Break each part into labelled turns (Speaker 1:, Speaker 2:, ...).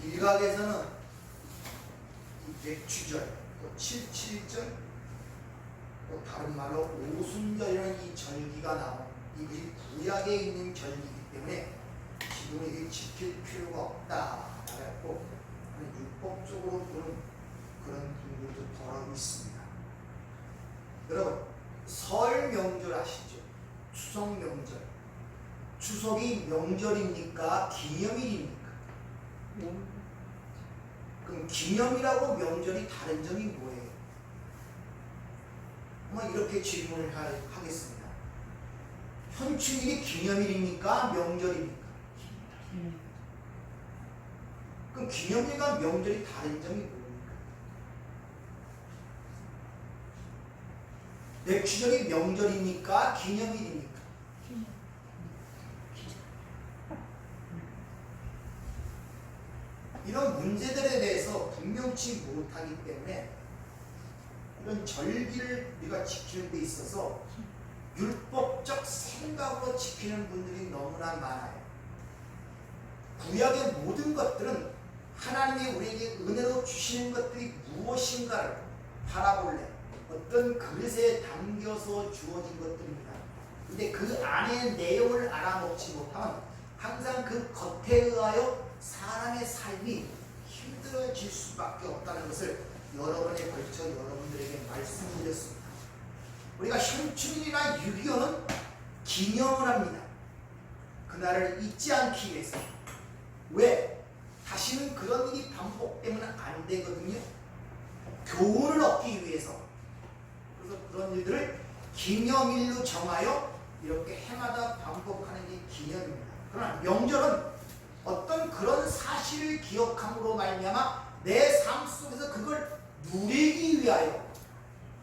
Speaker 1: 일각에서는 이 맥추절, 또 칠칠절, 또 다른 말로 오순절이라는 이 절기가 나온 이것이 구약에 있는 절기이기 때문에 지금 이게 지킬 필요가 없다 라고 율법적으로 보는 그런 분들도 더러 있습니다. 여러분, 설 명절 아시죠? 추석 명절. 추석이 명절입니까? 기념일입니까? 그럼 기념일하고 명절이 다른 점이 뭐예요? 한번 이렇게 질문을 하겠습니다. 현충일이 기념일입니까? 명절입니까? 그럼 기념일과 명절이 다른 점이 뭡니까? 맥추절이 명절입니까? 기념일입니까? 이런 문제들에 대해서 분명치 못하기 때문에 이런 절기를 우리가 지키는 데 있어서 율법적 생각으로 지키는 분들이 너무나 많아요. 구약의 모든 것들은 하나님이 우리에게 은혜로 주시는 것들이 무엇인가를 바라볼래 어떤 그릇에 담겨서 주어진 것들입니다. 근데 그 안의 내용을 알아먹지 못하면 항상 그 겉에 의하여 사람의 삶이 힘들어질 수밖에 없다는 것을 여러 번에 걸쳐 여러분들에게 말씀드렸습니다. 우리가 현충일이나 6.25는 기념을 합니다. 그날을 잊지 않기 위해서. 왜? 다시는 그런 일이 반복되면 안 되거든요. 교훈을 얻기 위해서. 그래서 그런 일들을 기념일로 정하여 이렇게 해마다 반복하는 게 기념입니다. 그러나 명절은 어떤 그런 사실을 기억함으로 말미암아 내 삶 속에서 그걸 누리기 위하여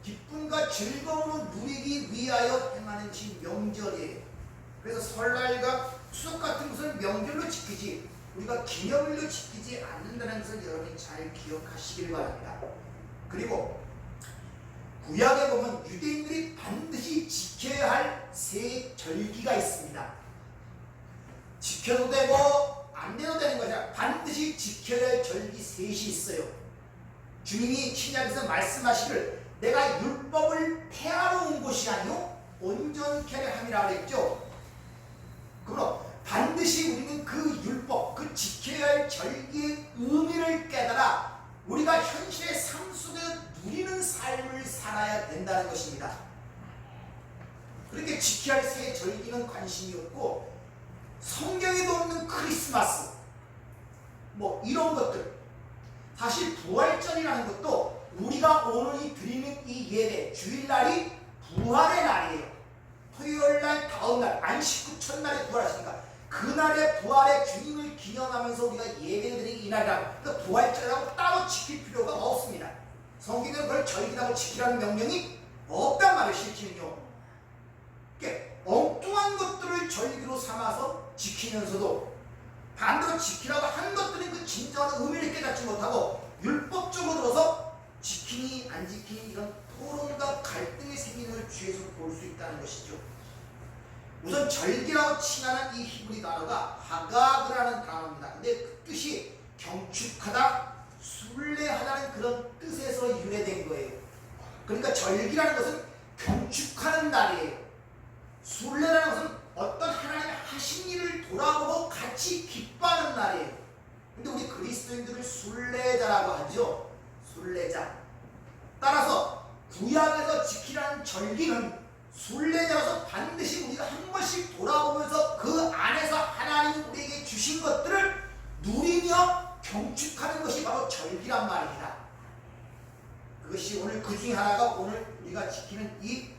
Speaker 1: 기쁨과 즐거움을 누리기 위하여 행하는 지 명절이에요. 그래서 설날과 추석 같은 것을 명절로 지키지 우리가 기념일로 지키지 않는다는 것을 여러분이 잘 기억하시길 바랍니다. 그리고 구약에 보면 유대인들이 반드시 지켜야 할 세 절기가 있습니다. 지켜도 되고 안 돼도 되는 거죠. 반드시 지켜야 할 절기 셋이 있어요. 주님이 신약에서 말씀하시기를 내가 율법을 폐하러 온 것이 아니요 온전케 함이라 그랬죠. 그러므로 반드시 우리는 그 율법, 그 지켜야 할 절기의 의미를 깨달아 우리가 현실의 삶 속에 누리는 삶을 살아야 된다는 것입니다. 그렇게 지켜야 할 새 절기는 관심이 없고 성경에도 없는 크리스마스 뭐 이런 것들, 사실 부활절이라는 것도 우리가 오늘 드리는 이 예배 주일날이 부활의 날이에요. 토요일날 다음날 안식 후 첫날에 부활하시니까 그날의 부활의 주님을 기념하면서 우리가 예배를 드리는 이날이라고, 그러니까 부활절이라고 따로 지킬 필요가 없습니다. 성경은 그걸 절기라고 지키라는 명령이 없단 말을 실키는요. 그러니까 엉뚱한 것들을 절기로 삼아서 지키면서도 반대로 지키라고 한 것들이 그 진정한 의미를 깨닫지 못하고 율법적으로 들어서 지키니 안 지키니 이런 토론과 갈등이 생기는 걸 뒤에서 볼 수 있다는 것이죠. 우선 절기라고 칭하는 이 히브리 단어가 하가그라는 단어입니다. 근데 그 뜻이 경축하다, 순례하다는 그런 뜻에서 유래된 거예요. 그러니까 절기라는 것은 경축하는 날이에요. 순례라는 것은 어떤 하나님의 하신 일을 돌아보고 같이 기뻐하는 날이에요. 근데 우리 그리스도인들을 순례자라고 하죠. 순례자. 따라서 구약에서 지키라는 절기는 순례자로서 반드시 우리가 한 번씩 돌아보면서 그 안에서 하나님이 우리에게 주신 것들을 누리며 경축하는 것이 바로 절기란 말입니다. 그것이 오늘 그 중에 하나가 오늘 우리가 지키는 이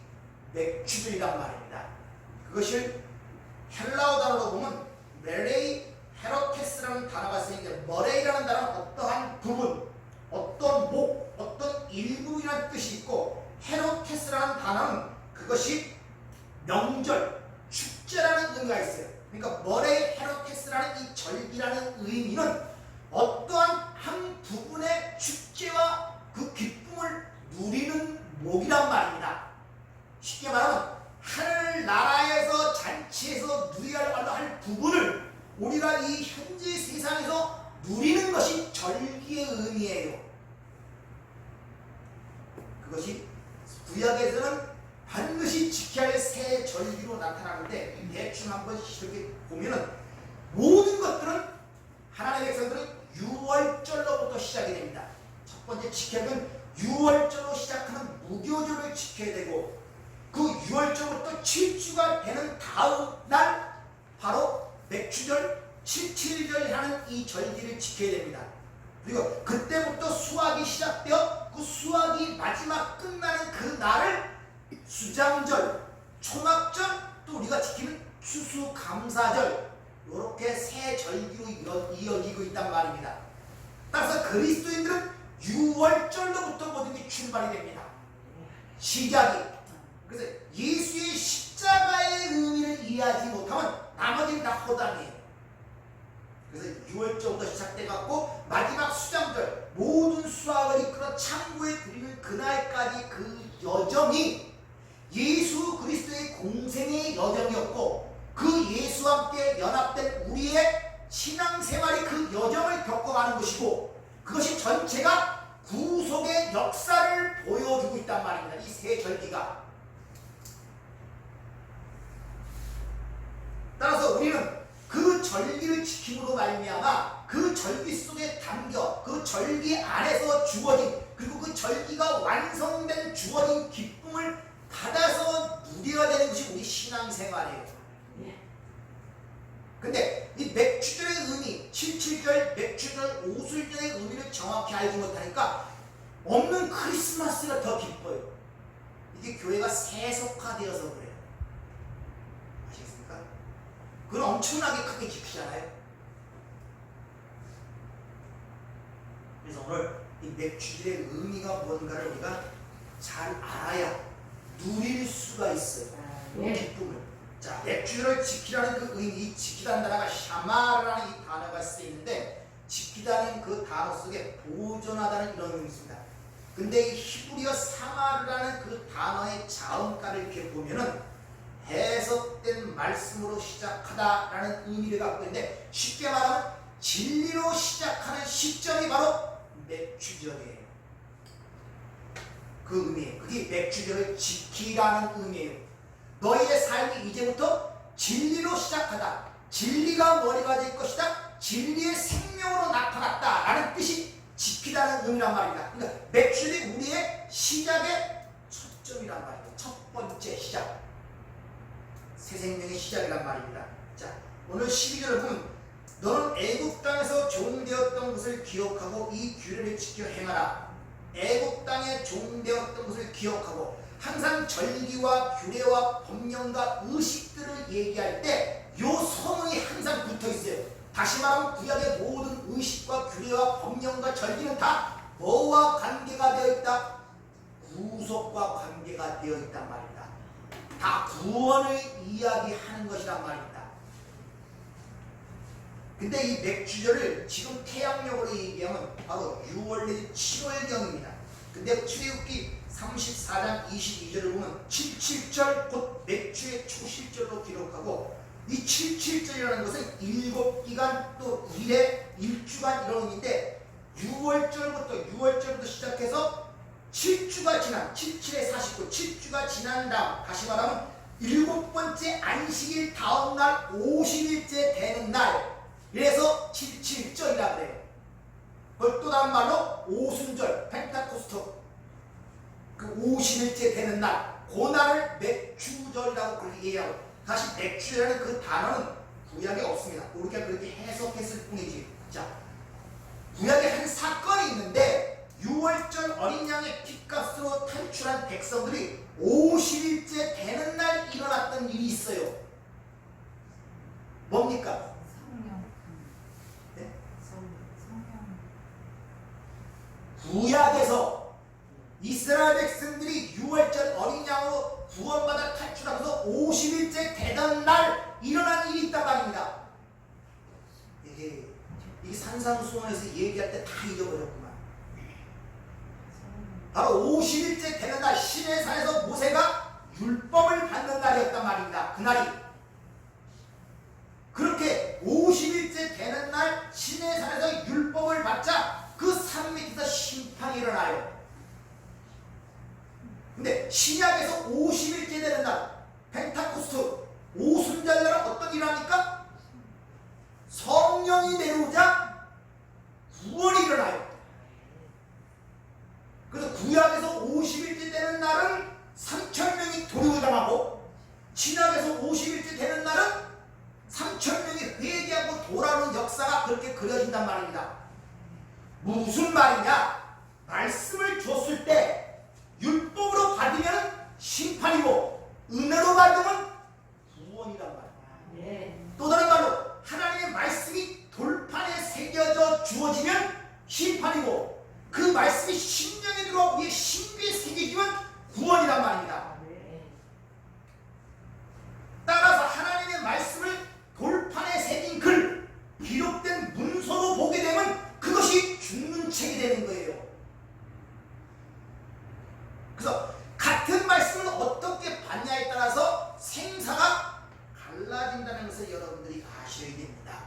Speaker 1: 맥추절이란 말입니다. 그것을 헬라어 단어로 보면 메레이 헤로테스라는 단어가 쓰이는데, 머레이라는 단어는 어떠한 부분, 어떤 목, 어떤 일부이라는 뜻이 있고, 헤로테스라는 단어는 그것이 명절, 축제라는 의미가 있어요. 그러니까 머레이 헤로테스라는 이 절기라는 의미는 어떠한 한 부분의 축제와 그 기쁨을 누리는 목이란 말입니다. 쉽게 말하면 하늘나라에서 잔치에서 누려야 할 부분을 우리가 이 현재 세상에서 누리는 것이 절기의 의미예요. 그것이 구약에서는 반드시 지켜야 할 새 절기로 나타나는데 대충 한번 이렇게 보면은 모든 것들은 하나님의 백성들은 6월절로부터 시작이 됩니다. 첫 번째 지켜야 하는 6월절로 시작하는 무교절을 지켜야 되고 그 6월절부터 7주가 되는 다음 날 바로 맥주절, 칠칠절이라는 이 절기를 지켜야 됩니다. 그리고 그때부터 수확이 시작되어 그 수확이 마지막 끝나는 그 날을 수장절, 초막절, 또 우리가 지키는 추수감사절 이렇게 새 절기로 이어지고 있단 말입니다. 따라서 그리스도인들은 6월절로부터 모든 게 출발이 됩니다. 시작이. 그래서 예수의 십자가의 의미를 이해하지 못하면 나머지는 다 허당이에요. 그래서 6월절부터 시작돼갖고 마지막 수장절 모든 수확을 이끌어 창고에 드리는 그날까지 그 여정이 예수 그리스도의 공생의 여정이었고 그 예수와 함께 연합된 우리의 신앙생활이 그 여정을 겪어가는 것이고 그것이 전체가 구속의 역사를 보여주고 있단 말입니다. 이 세 절기가. 따라서 우리는 그 절기를 지킴으로 말미암아 그 절기 속에 담겨 그 절기 안에서 주어진 그리고 그 절기가 완성된 주어진 기쁨을 받아서 누려야 되는 것이 우리 신앙생활이에요. 근데 이 맥주절의 의미, 칠칠절, 맥주절, 오술절의 의미를 정확히 알지 못하니까 없는 크리스마스가 더 기뻐요. 이게 교회가 세속화되어서 그래요. 아시겠습니까? 그건 엄청나게 크게 지키잖아요. 그래서 오늘 이 맥주절의 의미가 뭔가를 우리가 잘 알아야 누릴 수가 있어요. 그 기쁨을. 자, 맥주를 지키라는 그 의미, 지키다는 단어가 샤마라는 이 단어가 쓰이는데 지키다는 그 단어 속에 보존하다는 이런 의미가 있습니다. 근데 이 히브리어 사마르라는 그 단어의 자음가를 이렇게 보면은 해석된 말씀으로 시작하다라는 의미를 갖고 있는데 쉽게 말하면 진리로 시작하는 시점이 바로 맥주절이에요. 그 의미예요. 그게 맥주절을 지키라는 의미예요. 너희의 삶이 이제부터 진리로 시작하다. 진리가 머리가 될 것이다. 진리의 생명으로 나타났다. 라는 뜻이 지키다는 의미란 말입니다. 그러니까 맥주절이 우리의 시작의 초점이란 말이에요. 첫 번째 시작. 새 생명의 시작이란 말입니다. 자, 오늘 12절을 보면 너는 애굽 땅에서 종되었던 것을 기억하고 이 규례를 지켜 행하라. 애굽 땅에 종되었던 것을 기억하고 항상 절기와 규례와 법령과 의식들을 얘기할 때 요 소문이 항상 붙어 있어요. 다시 말하면 구약의 모든 의식과 규례와 법령과 절기는 다 뭐와 관계가 되어 있다? 구속과 관계가 되어 있단 말입니다. 다 구원을 이야기하는 것이란 말입니다. 근데 이 맥주절을 지금 태양력으로 얘기하면 바로 6월 내지 7월경입니다. 근데 출애굽기 34장 22절을 보면 77절 곧 맥주의 초실절로 기록하고 이 77절이라는 것은 7기간 또 1주간 이런 의미인데 6월절부터 시작해서 7주가 지난 77에 49 7주가 지난 다음 다시 말하면 7번째 안식일 다음 날 50일째 되는 날 이래서 77절이라 그래요. 그걸 또 다른 말로 오순절 펜타코스토 그 50일째 되는 날 그 날을 맥주절이라고 그렇게 얘기하고 다시 맥주라는 그 단어는 구약에 없습니다. 우리가 그렇게 해석했을 뿐이지. 자, 구약에 한 사건이 있는데 6월절 어린 양의 핏값으로 탈출한 백성들이 50일째 되는 날 일어났던 일이 있어요. 뭡니까?
Speaker 2: 성령.
Speaker 1: 네?
Speaker 2: 성령.
Speaker 1: 구약에서 이스라엘 백성들이 6월절 어린 양으로 구원받아 탈출하면서 50일째 되던 날 일어난 일이 있단 말입니다. 이게 산상수원에서 얘기할 때 다 잊어버렸구만. 바로 50일째 되는 날 시내산에서 모세가 율법을 받는 날이었단 말입니다. 그날이. 그렇게 50일째 50일째 되는 날 시내산에서 율법을 받자 그 산 밑에서 심판이 일어나요. 근데 신약에서 50일째 되는 날 펜타코스트 오순절날은 어떤 일을 합니까? 성령이 내려오자 구원이 일어나요. 그래서 구약에서 50일째 되는 날은 3,000명이 도륙당하고 신약에서 50일째 되는 날은 3,000명이 회개하고 돌아오는 역사가 그렇게 그려진단 말입니다. 무슨 말이냐? 말씀을 줬을 때 율법으로 받으면 심판이고 은혜로 받으면 구원이란 말이야. 또 다른 말로 하나님의 말씀이 돌판에 새겨져 주어지면 심판이고 그 말씀이 심령에 들어와 우리의 신비에 새겨지면 구원이란 말입니다. 따라서 하나님의 말씀을 돌판에 새긴 글, 기록된 문서로 보게 되면 그것이 죽는 책이 되는 거예요. 그래서 같은 말씀을 어떻게 받냐에 따라서 생사가 달라진다는 것을 여러분들이 아셔야 됩니다.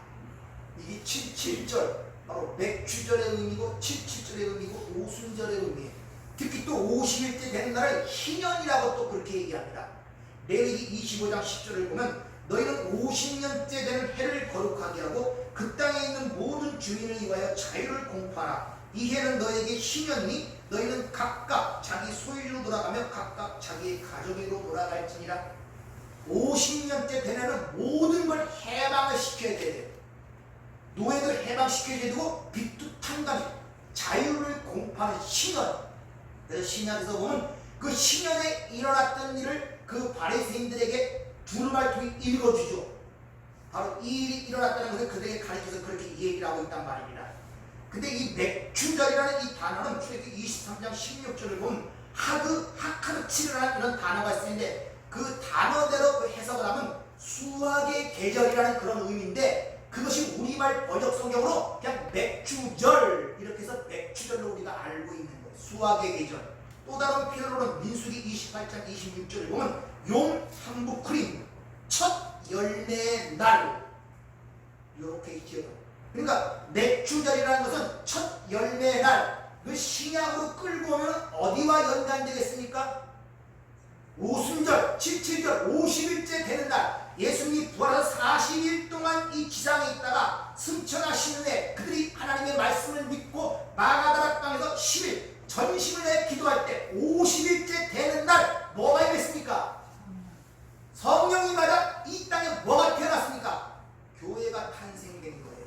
Speaker 1: 이게 77절, 바로 맥주절의 의미고 77절의 의미고 오순절의 의미예요. 특히 또 50일째 되는 날을 희년이라고 또 그렇게 얘기합니다. 레위기 25장 10절을 보면 너희는 50년째 되는 해를 거룩하게 하고 그 땅에 있는 모든 주민을 위하여 자유를 공포하라. 이 해는 너에게 희년이니 너희는 각각 자기 소유로 돌아가며 각각 자기의 가족으로 돌아갈지니라. 50년째 되는 모든 걸 해방을 시켜야 돼요. 노예들 해방시켜야 되고 빚도 탕감해 자유를 공포하는 신년. 그래서 신약에서 보면 그 신년에 일어났던 일을 그 바리새인들에게 두루마리 통해 읽어주죠. 바로 이 일이 일어났다는 것을 그들에게 가르쳐서 그렇게 얘기를 하고 있단 말입니다. 근데 이 맥주절이라는 이 단어는 출애굽기 23장 16절을 보면 하카르치라는 이런 단어가 있는데 그 단어대로 그 해석을 하면 수확의 계절이라는 그런 의미인데 그것이 우리말 번역 성경으로 그냥 맥주절 이렇게 해서 맥주절로 우리가 알고 있는 거예요. 수확의 계절. 또 다른 표현으로는 민수기 28장 26절을 보면 용 한부크림 첫 열매의 날 이렇게 있죠. 그러니까 맥주절이라는 것은 첫 열매의 날 그 신약으로 끌고 오면 어디와 연관되겠습니까? 오순절, 77절, 50일째 되는 날 예수님이 부활해서 40일 동안 이 지상에 있다가 승천하신 후에 그들이 하나님의 말씀을 믿고 마가다락 방에서 10일 전심을 내 기도할 때 50일째 되는 날 뭐가 임했습니까? 성령이 맞아 이 땅에 뭐가 태어났습니까? 교회가 탄생된 거예요.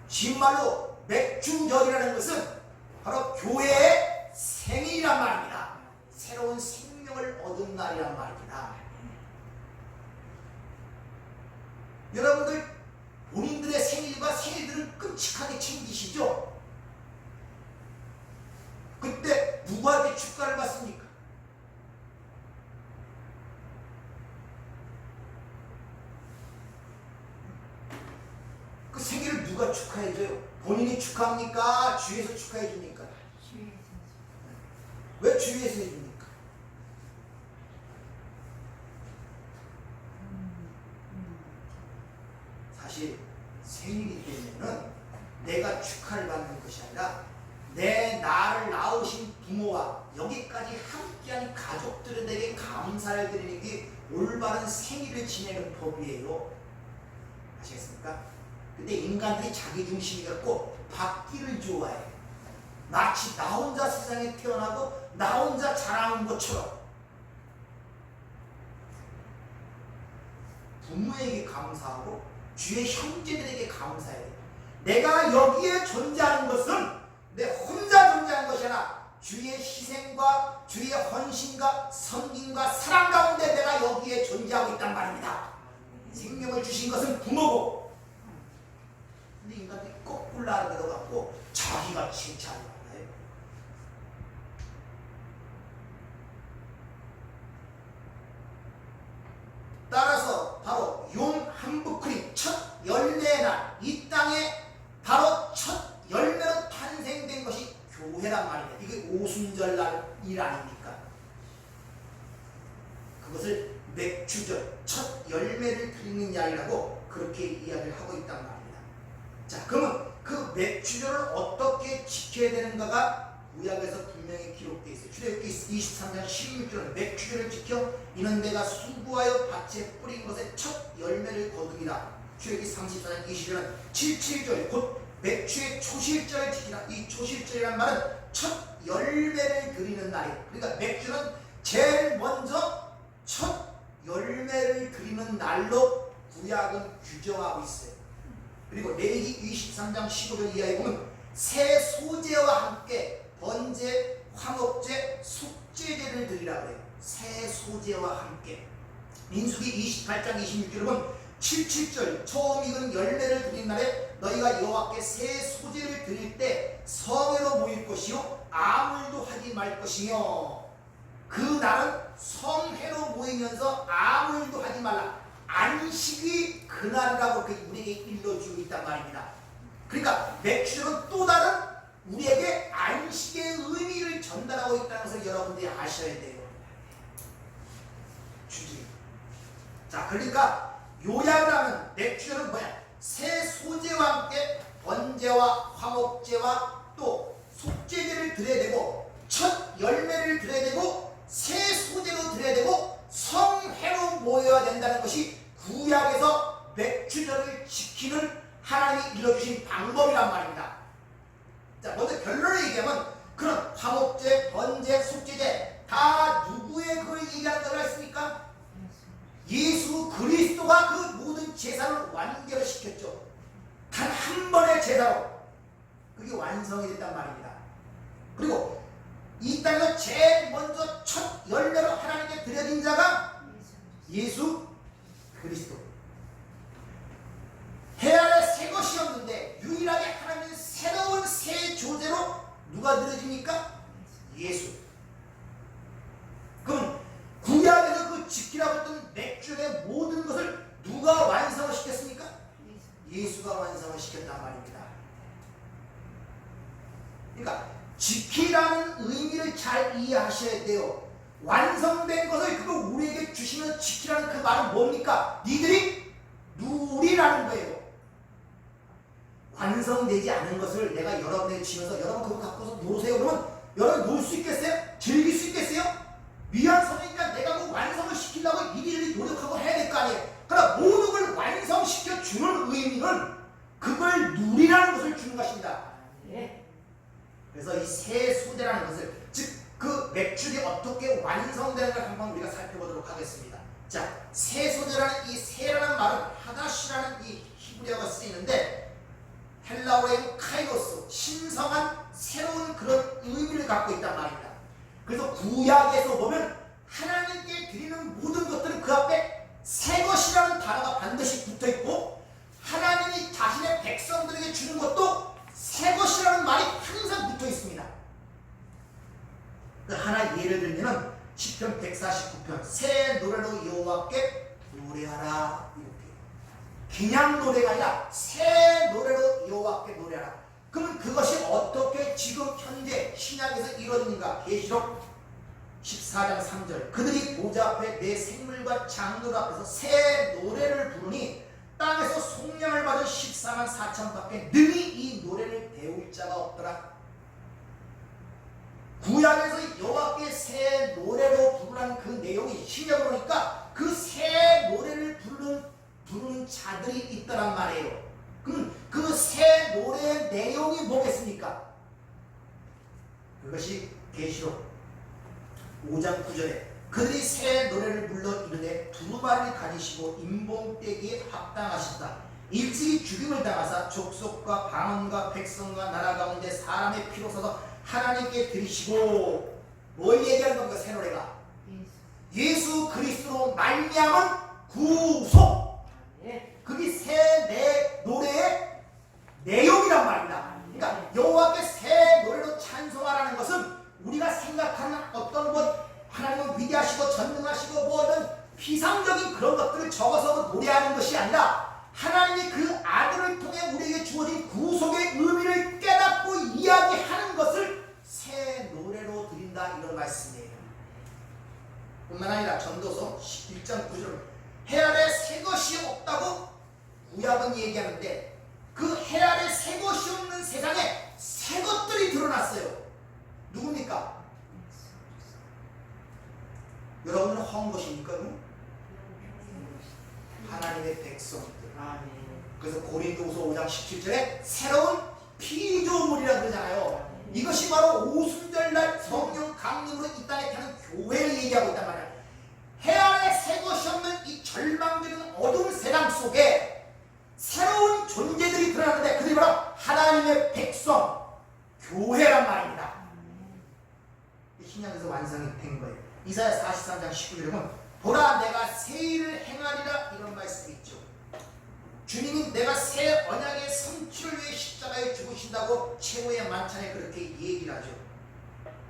Speaker 1: 정말로 맥주절이라는 것은 바로 교회의 생일이란 말입니다. 새로운 생명을 얻은 날이란 말입니다. 여러분들 본인들의 생일과 생일들을 끔찍하게 챙기시죠? 그때 누구한테 축가를 받습니까? 그 생일을 누가 축하해줘요? 본인이 축하합니까? 주위에서 축하해줍니까?
Speaker 2: 주위에서.
Speaker 1: 왜 주위에서 해줍니까? 사실 생일이 되면은 내가 축하를 받는 것이 아니라 내 나를 낳으신 부모와 여기까지 함께한 가족들에게 감사를 드리는 게 올바른 생일을 지내는 법이에요. 아시겠습니까? 근데 인간들이 자기중심이 갖고 받기를 좋아해. 마치 나 혼자 세상에 태어나고 나 혼자 자라는 것처럼 부모에게 감사하고 주위의 형제들에게 감사해야 돼. 내가 여기에 존재하는 것은 내 혼자 존재하는 것이 아니라 주의 희생과 주의 헌신과 섬김과 사랑 가운데 내가 여기에 존재하고 있단 말입니다. 생명을 주신 것은 부모고 근데 인간들이 거꾸로 알아들어갖고 자기가 칭찬을 받아요. 따라서 바로 용 한부크림 첫 열매의 날 이 땅에 바로 첫 열매로 탄생된 것이 교회란 말입니다. 이게 오순절날 일 아닙니까? 그것을 맥주절 첫 열매를 드리는 날이라고 그렇게 이야기합니다. 이야기를 하고 있단 말입니다. 자, 그러면 그 맥주절을 어떻게 지켜야 되는가가 구약에서 분명히 기록되어 있어요. 출애굽기 23장 16절에 맥주절을 지켜 이는 내가 수고하여 밭에 뿌린 것에 첫 열매를 거두리라. 출애굽기 34장 20절은 77절 곧 맥주의 초실절을 지키라. 이 초실절이란 말은 첫 열매를 드리는 날이에요. 그러니까 맥주는 제일 먼저 첫 열매를 드리는 날로 구약은 규정하고 있어요. 그리고 레위기 23장 15절 이하에 보면 새 소재와 함께 번제, 화목제, 속죄제를 드리라 그래요. 새 소재와 함께. 민수기 28장 26절에 보면 77절 처음 익은 열매를 드린 날에 너희가 여호와께 새 소재를 드릴 때 성회로 모일 것이요 아무일도 하지 말 것이며, 그 날은 성회로 모이면서 아무 일도 하지 말라. 안식이 그날이라고 우리에게 일러주고 있단 말입니다. 그러니까 맥주절은 또 다른 우리에게 안식의 의미를 전달하고 있다는 것을 여러분들이 아셔야 돼요. 주지. 자, 그러니까 요약을 하면 맥주절은 뭐야? 새 소재와 함께 번제와 화목제와 또 속죄제를 드려야 되고 첫 열매를 드려야 되고 새 소재로 드려야 되고 성회로 모여야 된다는 것이 구약에서 맥주절을 지키는 하나님이 일러주신 방법이란 말입니다. 자, 먼저 결론을 얘기하면 그런 화목제, 번제, 속죄제 다 누구의 그걸 얘기하는 거라 했습니까? 예수 그리스도가 그 모든 제사를 완결시켰죠. 단 한 번의 제사로 그게 완성이 됐단 말입니다. 그리고 이 땅에서 제일 먼저 첫 열매로 하나님께 드려진 자가 예수 그리스도. 해 아래 새 것이 없는데 유일하게 하나님의 새로운 새 조제로 누가 드려집니까? 예수. 그럼 구약에서 그 지키라고 했던 맥주의 모든 것을 누가 완성을 시켰습니까? 예수가 완성을 시켰단 말입니다. 그러니까 지키라는 의미를 잘 이해하셔야 돼요. 완성된 것을 그거 우리에게 주시면 지키라는 그 말은 뭡니까? 니들이 누리라는 거예요. 완성되지 않은 것을 내가 여러분에게 주면서 여러분 그거 갖고서 노세요. 그러면 여러분 놀 수 있겠어요? 즐길 수 있겠어요? 미안 선생님이니까 내가 그 완성을 시키려고 일일이 노력하고 해야 될 거 아니에요. 그러나 모든 걸 완성시켜 주는 의미는 그걸 누리라는 것을 주는 것입니다. 그래서 이 새 소재라는 것을, 즉 그 맥주리 어떻게 완성되는가 한번 우리가 살펴보도록 하겠습니다. 자, 새 소재라는 이 새라는 말은 하다시라는 이 히브리어가 쓰이는데 헬라어의 카이로스, 신성한 새로운 그런 의미를 갖고 있단 말입니다. 그래서 구약에서 보면 하나님께 드리는 모든 것들은 그 앞에 새 것이라는 단어가 반드시 붙어 있고 하나님이 자신의 백성들에게 주는 것도 새 것이라는 말이 항상 붙어 있습니다. 하나 예를 들면 시편 149편 새 노래로 여호와께 노래하라, 이렇게. 그냥 노래가 아니라 새 노래로 여호와께 노래하라. 그러면 그것이 어떻게 지금 현재 신약에서 이루어지는가? 계시록 14장 3절 그들이 보좌 앞에 내 생물과 장로 앞에서 새 노래를 부르니 땅에서 속량을 받은 14만 4천 밖에 능히 이 노래를 배울 자가 없더라. 구약에서 여호와께 새 노래로 부르라는 그 내용이 신약으로 보니까 그 새 노래를 부르는 자들이 있더란 말이에요. 그럼 그 새 노래의 내용이 뭐겠습니까? 그것이 계시록 5장 9절에 그들이 새 노래를 불러 이르되 두루마리를 가지시고 인봉떼기에 합당하셨다. 일찍이 죽임을 당하사 족속과 방언과 백성과 나라 가운데 사람의 피로 써서 하나님께 드리시고, 뭘 얘기하는 겁니까? 새 노래가 예수 그리스도로 말미암은 구속. 그게 새 노래의 내용이란 말입니다. 그러니까 여호와께 새 노래로 찬송하라는 것은 우리가 생각하는 어떤 것, 하나님은 위대하시고 전능하시고 뭐든 피상적인 그런 것들을 적어서 노래하는 것이 아니라 하나님이 그 아들을 통해 우리에게 주어진 구속의 의미를 깨닫고 이야기하는 것을 새 노래로 드린다, 이런 말씀이에요. 뿐만 아니라 전도서 1장 9절 해 아래 새 것이 없다고 구약은 얘기하는데 그 해 아래 새 것이 없는 세상에 새 것들이 드러났어요. 누굽니까? 여러분은 헌 것입니까? 하나님의 백성들. 그래서 고린도후서 5장 17절에 새로운 피조물이라고 그러잖아요. 이것이 바로 오순절날 성령 강림으로 이 땅에 타는 교회를 얘기하고 있단 말이야. 해 아래 새 것이 없는 이 절망적인 어두운 세상 속에 새로운 존재들이 드러나는데 그들이 바로 하나님의 백성, 교회란 말입니다. 신약에서 완성이 된 거예요. 이사야 43장 19절에 보면 보라 내가 새 일을 행하리라 이런 말씀이 있죠. 주님은 내가 새 언약의 성취를 위해 십자가에 죽으신다고 최후의 만찬에 그렇게 얘기를 하죠.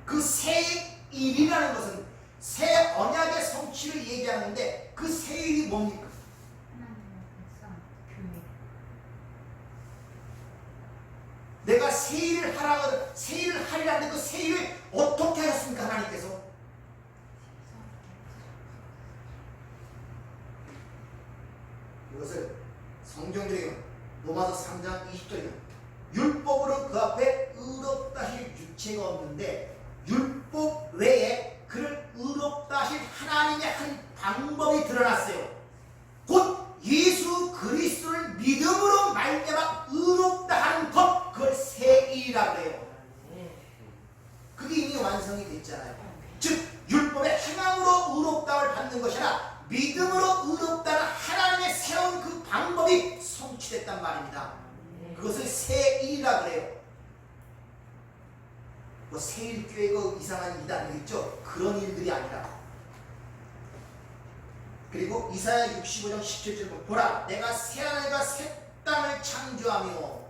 Speaker 1: 그 새 일이라는 것은 새 언약의 성취를 얘기하는데 그 새 일이 뭡니까? 내가 새 일을 하라, 새 일을 하리라는데 그 새 일을 어떻게 하셨습니까? 하나님께서 이것을 성경적인 로마서 3장 20절이요. 율법으로 그 앞에 의롭다 하실 유체가 없는데 율법 외에 그를 의롭다 하실 하나님의 한 방법이 드러났어요. 곧 예수 그리스도를 믿음으로 말미암아 의롭다 하는 것, 그걸 새 일이라고 해요. 그게 이미 완성이 됐잖아요. 즉 율법의 행함으로 의롭다를 받는 것이 아니라 믿음으로 의롭다는 하나님의 새로운 그 방법이 성취됐단 말입니다. 그것을 새 일이라고 해요. 뭐 새일교회가 이상한 이단이 있죠. 그런 일들이 아니라. 그리고 이사야 65장 17절 보라 내가 새하늘과 새 땅을 창조하며.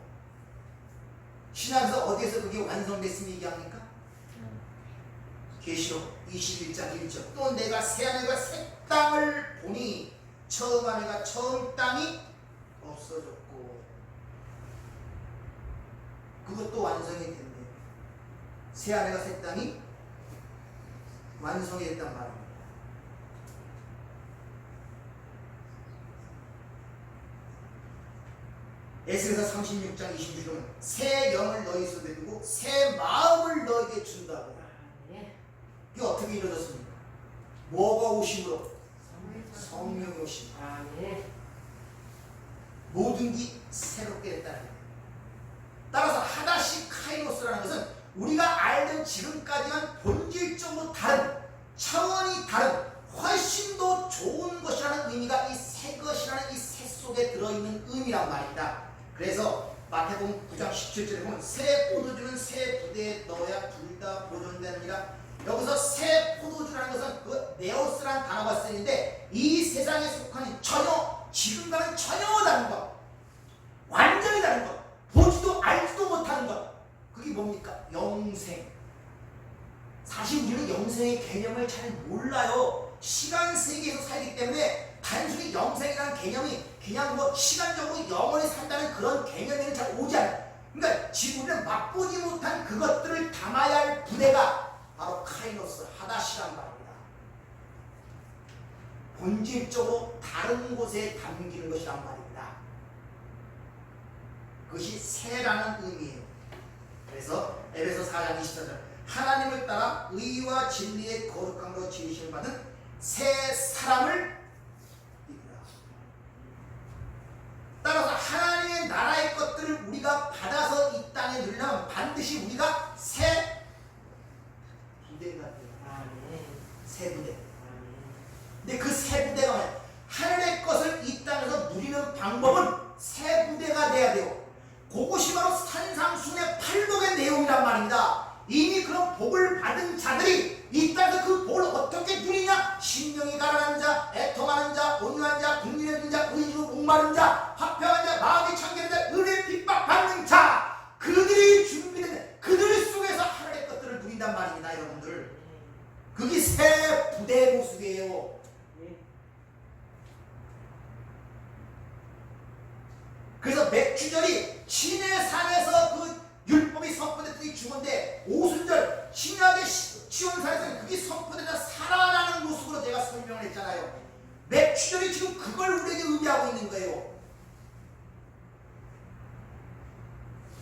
Speaker 1: 신약에서 어디에서 그게 완성됐으면 얘기합니까? 계시록 21장 1절 또 내가 새하늘과 새 땅을 보니 처음 하늘과 처음 땅이 없어졌고. 그것도 완성이 됐네요. 새하늘과 새 땅이 완성이 됐단 말입니다. 에스겔서 36장 26절은 새 영을 너희 속에 두고 새 마음을 너에게 준다고. 이게 어떻게 이루어졌습니까? 뭐가 오심으로? 성령이 오심. 모든 게 새롭게 됐다는 거예요. 따라서 하다시 카이로스라는 것은 우리가 알던 지금까지만 본질적으로 다른, 차원이 다른, 훨씬 더 좋은 것이라는 의미가 이 새 것이라는 이 새 속에 들어있는 의미란 말입니다. 그래서 마태복음 9장 17절에 보면 새 포도주는 새 부대에 넣어야 둘 다 보존되느니라. 여기서 새 포도주라는 것은 그 네오스라는 단어가 쓰이는데 이 세상에 속한 전혀 지금과는 전혀 다른 것, 완전히 다른 것, 보지도 알지도 못하는 것, 그게 뭡니까? 영생. 사실 우리는 영생의 개념을 잘 몰라요. 시간 세계에서 살기 때문에 단순히 영생이라는 개념이 그냥 뭐 시간적으로 영원히 산다는 그런 개념에는 잘 오지 않아요. 그러니까 지금 우리는 맛보지 못한 그것들을 담아야 할 부대가 바로 카이노스, 하다시란 말입니다. 본질적으로 다른 곳에 담기는 것이란 말입니다. 그것이 새라는 의미예요. 그래서 에베소 4장 24절 하나님을 따라 의와 진리의 거룩함으로 지으심을 받은 새 사람을 입으라. 따라서 하나님의 나라의 것들을 우리가 받아서 이 땅에 누리려면 반드시 우리가 새 부대가 돼요. 새 부대. 근데 그 새 부대가 뭐냐? 하늘의 것을 이 땅에서 누리는 방법은 새 부대가 돼야 돼요. 그것이 바로 산상수훈의 팔복의 내용이란 말입니다. 이미 그런 복을 받은 자들이 이 땅에서 그 복을 어떻게 누리냐? 심령이 가난한 자, 애통하는 자, 온유한 자, 국민의 자, 의지로 목마른 자, 화평한 자, 마음이 청결한 자, 은혜 핍박받는 자, 그들이 준비된 그들 속에서 하늘의 것들을 누린단 말입니다. 여러분들 그게 새 부대의 모습이에요. 그래서 맥주절이 신의 산에서 그 율법이 선포됐더니 죽은데 오순절 신약의 시온산에서 그게 선포되자 살아나는 모습으로 제가 설명을 했잖아요. 맥주절이 지금 그걸 우리에게 의미하고 있는 거예요.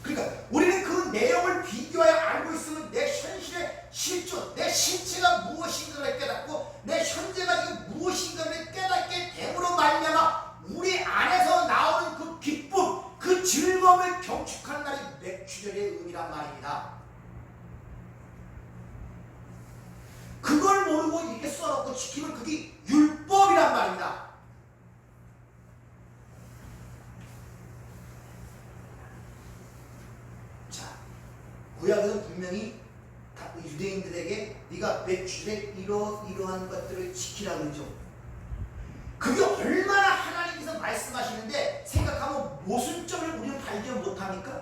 Speaker 1: 그러니까 우리는 그 내용을 비교하여 알고 있으면 내 현실의 실존, 내 실체가 무엇인가를 깨닫고 내 현재가 지금 무엇인가를 깨닫게 됨으로 말미암아 우리 안에서 나오는 그 기쁨, 그 즐거움을 경축하는 날이 맥주절의 의미란 말입니다. 그걸 모르고 이렇게 써놓고 지키면 그게 율법이란 말입니다. 자, 구약에서 분명히 유대인들에게 네가 맥주절에 이러한 것들을 지키라 그러죠. 그게 얼마나 하나님께서 말씀하시는데 생각하면 모순점을 우리는 발견 못합니까?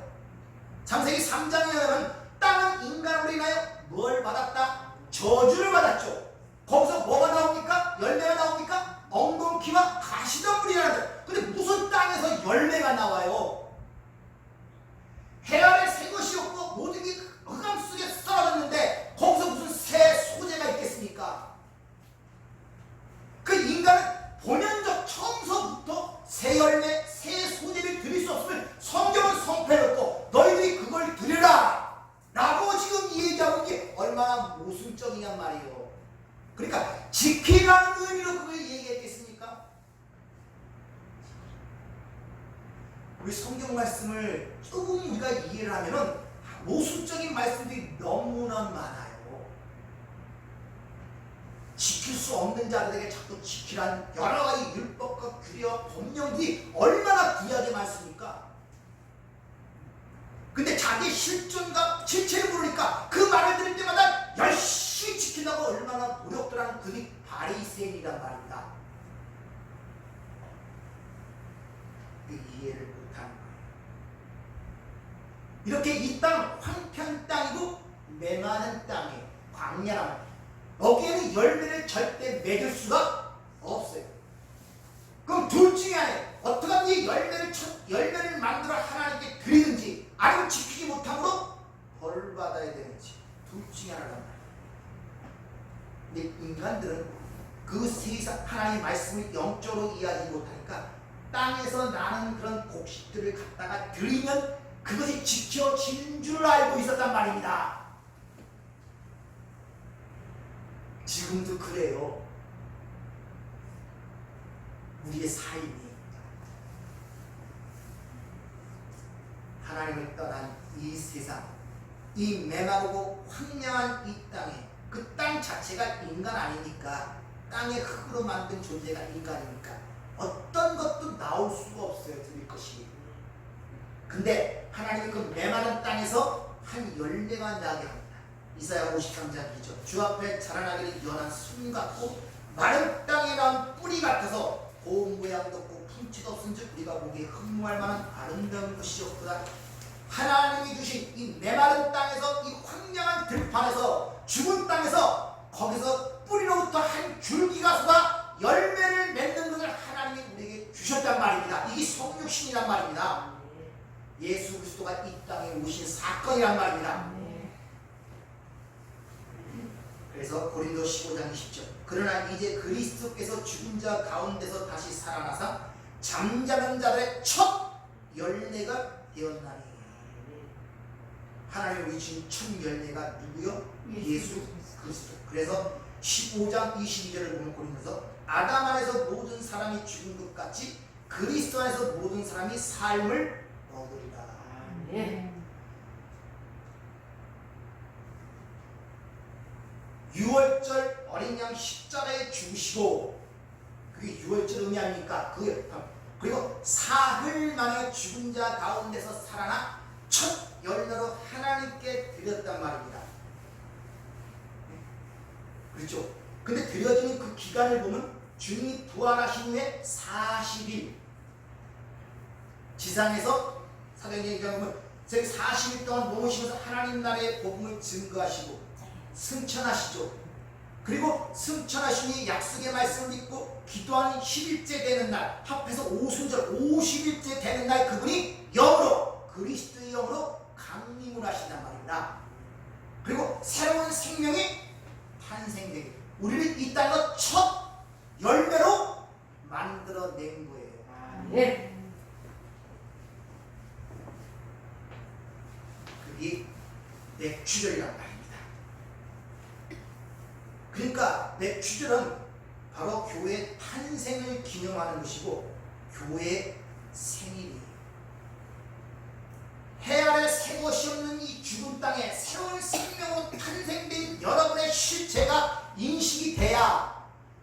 Speaker 1: 창세기 3장에 보면 땅은 인간으로 인하여 뭘 받았다? 저주를 받았죠. 거기서 뭐가 나옵니까? 열매가 나옵니까? 엉겅퀴와 가시덤불이 나죠. 근데 무슨 땅에서 열매가 나와요? 해 아래 새 것이 없고 모든 게 흑암 속에 썰어졌는데 거기서 무슨 새 소재가 있겠습니까? 그 인간은 본연적 처음서부터 새 열매, 새 소재를 드릴 수 없으면 성경은 성패했고 너희들이 그걸 드리라 라고 지금 얘기하는 게 얼마나 모순적이냔 말이에요. 그러니까 지키라는 의미로 그걸 얘기했겠습니까? 우리 성경 말씀을 조금 우리가 이해를 하면은 모순적인 말씀들이 너무나 많아요. 지킬 수 없는 자들에게 자꾸 지키라는 여러 가지 율법과 규례와 법령들이 얼마나 구약에 많습니까? 근데 자기 실존과 실체를 모르니까 그 말을 들을 때마다 열심히 지킨다고 얼마나 노력들 하는 그들이 바리새인이란 말입니다. 이해를 못하는 거예요. 이렇게 이 땅 황폐한 땅이고 메마른 땅에 광야란 말이에요. 여기에는 열매를 절대 맺을 수가 없어요. 그럼 둘 중에 하나예요. 어떻게 하면 이 열매를 만들어 하나님께 드리든지 아니면 지키지 못함으로 벌을 받아야 되는지 둘 중에 하나란 말이에요. 근데 인간들은 그 세상 하나님의 말씀을 영적으로 이해하지 못하니까 땅에서 나는 그런 곡식들을 갖다가 드리면 그것이 지켜지는 줄 알고 있었단 말입니다. 지금도 그래요. 우리의 삶이 하나님을 떠난 이 세상, 이 메마르고 황량한 이 땅에 그 땅 자체가 인간 아니니까 땅의 흙으로 만든 존재가 인간이니까 어떤 것도 나올 수가 없어요. 드릴 것이. 근데 하나님은 그 메마른 땅에서 한 열매가 나게 합니다. 이사야 53장 2절 주 앞에 자라나기를 연한 순 같고 마른 땅에 나온 뿌리 같아서 고운 모양도 없고 품치도 없은즉 우리가 보기에 흠모할 만한 아름다운 것이 없도다. 하나님이 주신 이 메마른 땅에서 이 황량한 들판에서 죽은 땅에서 거기서 뿌리로부터 한 줄기가 쏟아 열매를 맺는 것을 하나님이 우리에게 주셨단 말입니다. 이게 성육신이란 말입니다. 예수 그리스도가 이 땅에 오신 사건이란 말입니다. 그래서 고린도 15장 20절 그러나 이제 그리스도께서 죽은 자 가운데서 다시 살아나사 잠자는 자들의 첫 열매가 되었나니. 하나님이 주신 첫 열매가 누구요? 예수 그리스도. 그래서 15장 22절을 보면 고린도서 아담 안에서 모든 사람이 죽은 것 같이 그리스도 안에서 모든 사람이 삶을 얻으리라.
Speaker 2: 네.
Speaker 1: 유월절 어린 양 십자가에 죽으시고 그게 유월절 의미 아닙니까? 그리고 사흘 만에 죽은 자 가운데서 살아나 첫 열매로 하나님께 드렸단 말입니다. 그렇죠? 근데 드려지는 그 기간을 보면 주님이 부활하신 후에 40일 지상에서 사도행전 얘기하면 보면 40일 동안 모으시면서 하나님 나라의 복음을 증거하시고 승천하시죠. 그리고 승천하신 후에 약속의 말씀을 믿고 기도하는 10일째 되는 날 합해서 오순절 50일째 되는 날 그분이 영으로 그리스도의 영으로 강림을 하신단 말입니다. 그리고 새로운 생명이 탄생되기 우리를 이 땅에서 첫 열매로 만들어낸 거예요.
Speaker 2: 네.
Speaker 1: 그게 뇌출혈이란 말입니다. 그러니까 뇌출혈은 바로 교회 탄생을 기념하는 것이고 교회의 생일이에요. 해 아래 새 것이 없는 이 죽은 땅에 새로운 생명으로 탄생된 여러분의 실체가 인식이 돼야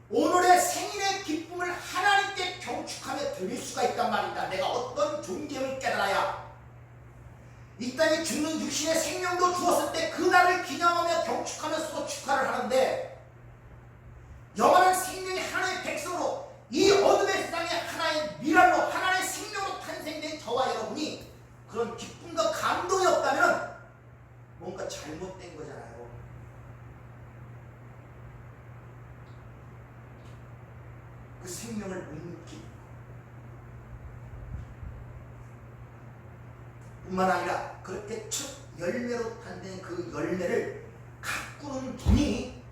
Speaker 1: 오늘의 생일의 기쁨을 하나님께 경축하며 드릴 수가 있단 말입니다. 내가 어떤 존재임을 깨달아야 이 땅에 죽는 육신의 생명도 주었을 때 그날을 기념하며 경축하면서 축하를 하는데 영원한 생명이 하나의 백성으로 이 어둠의 세상에 하나의 미랄로 하나의 생명으로 탄생된 저와 여러분이 그런 기쁨과 감동이 없다면 뭔가 잘못된 거잖아요. 그 생명을 못 느끼는 뿐만 아니라 그렇게 첫 열매로 탄된 그 열매를 가꾸는 분이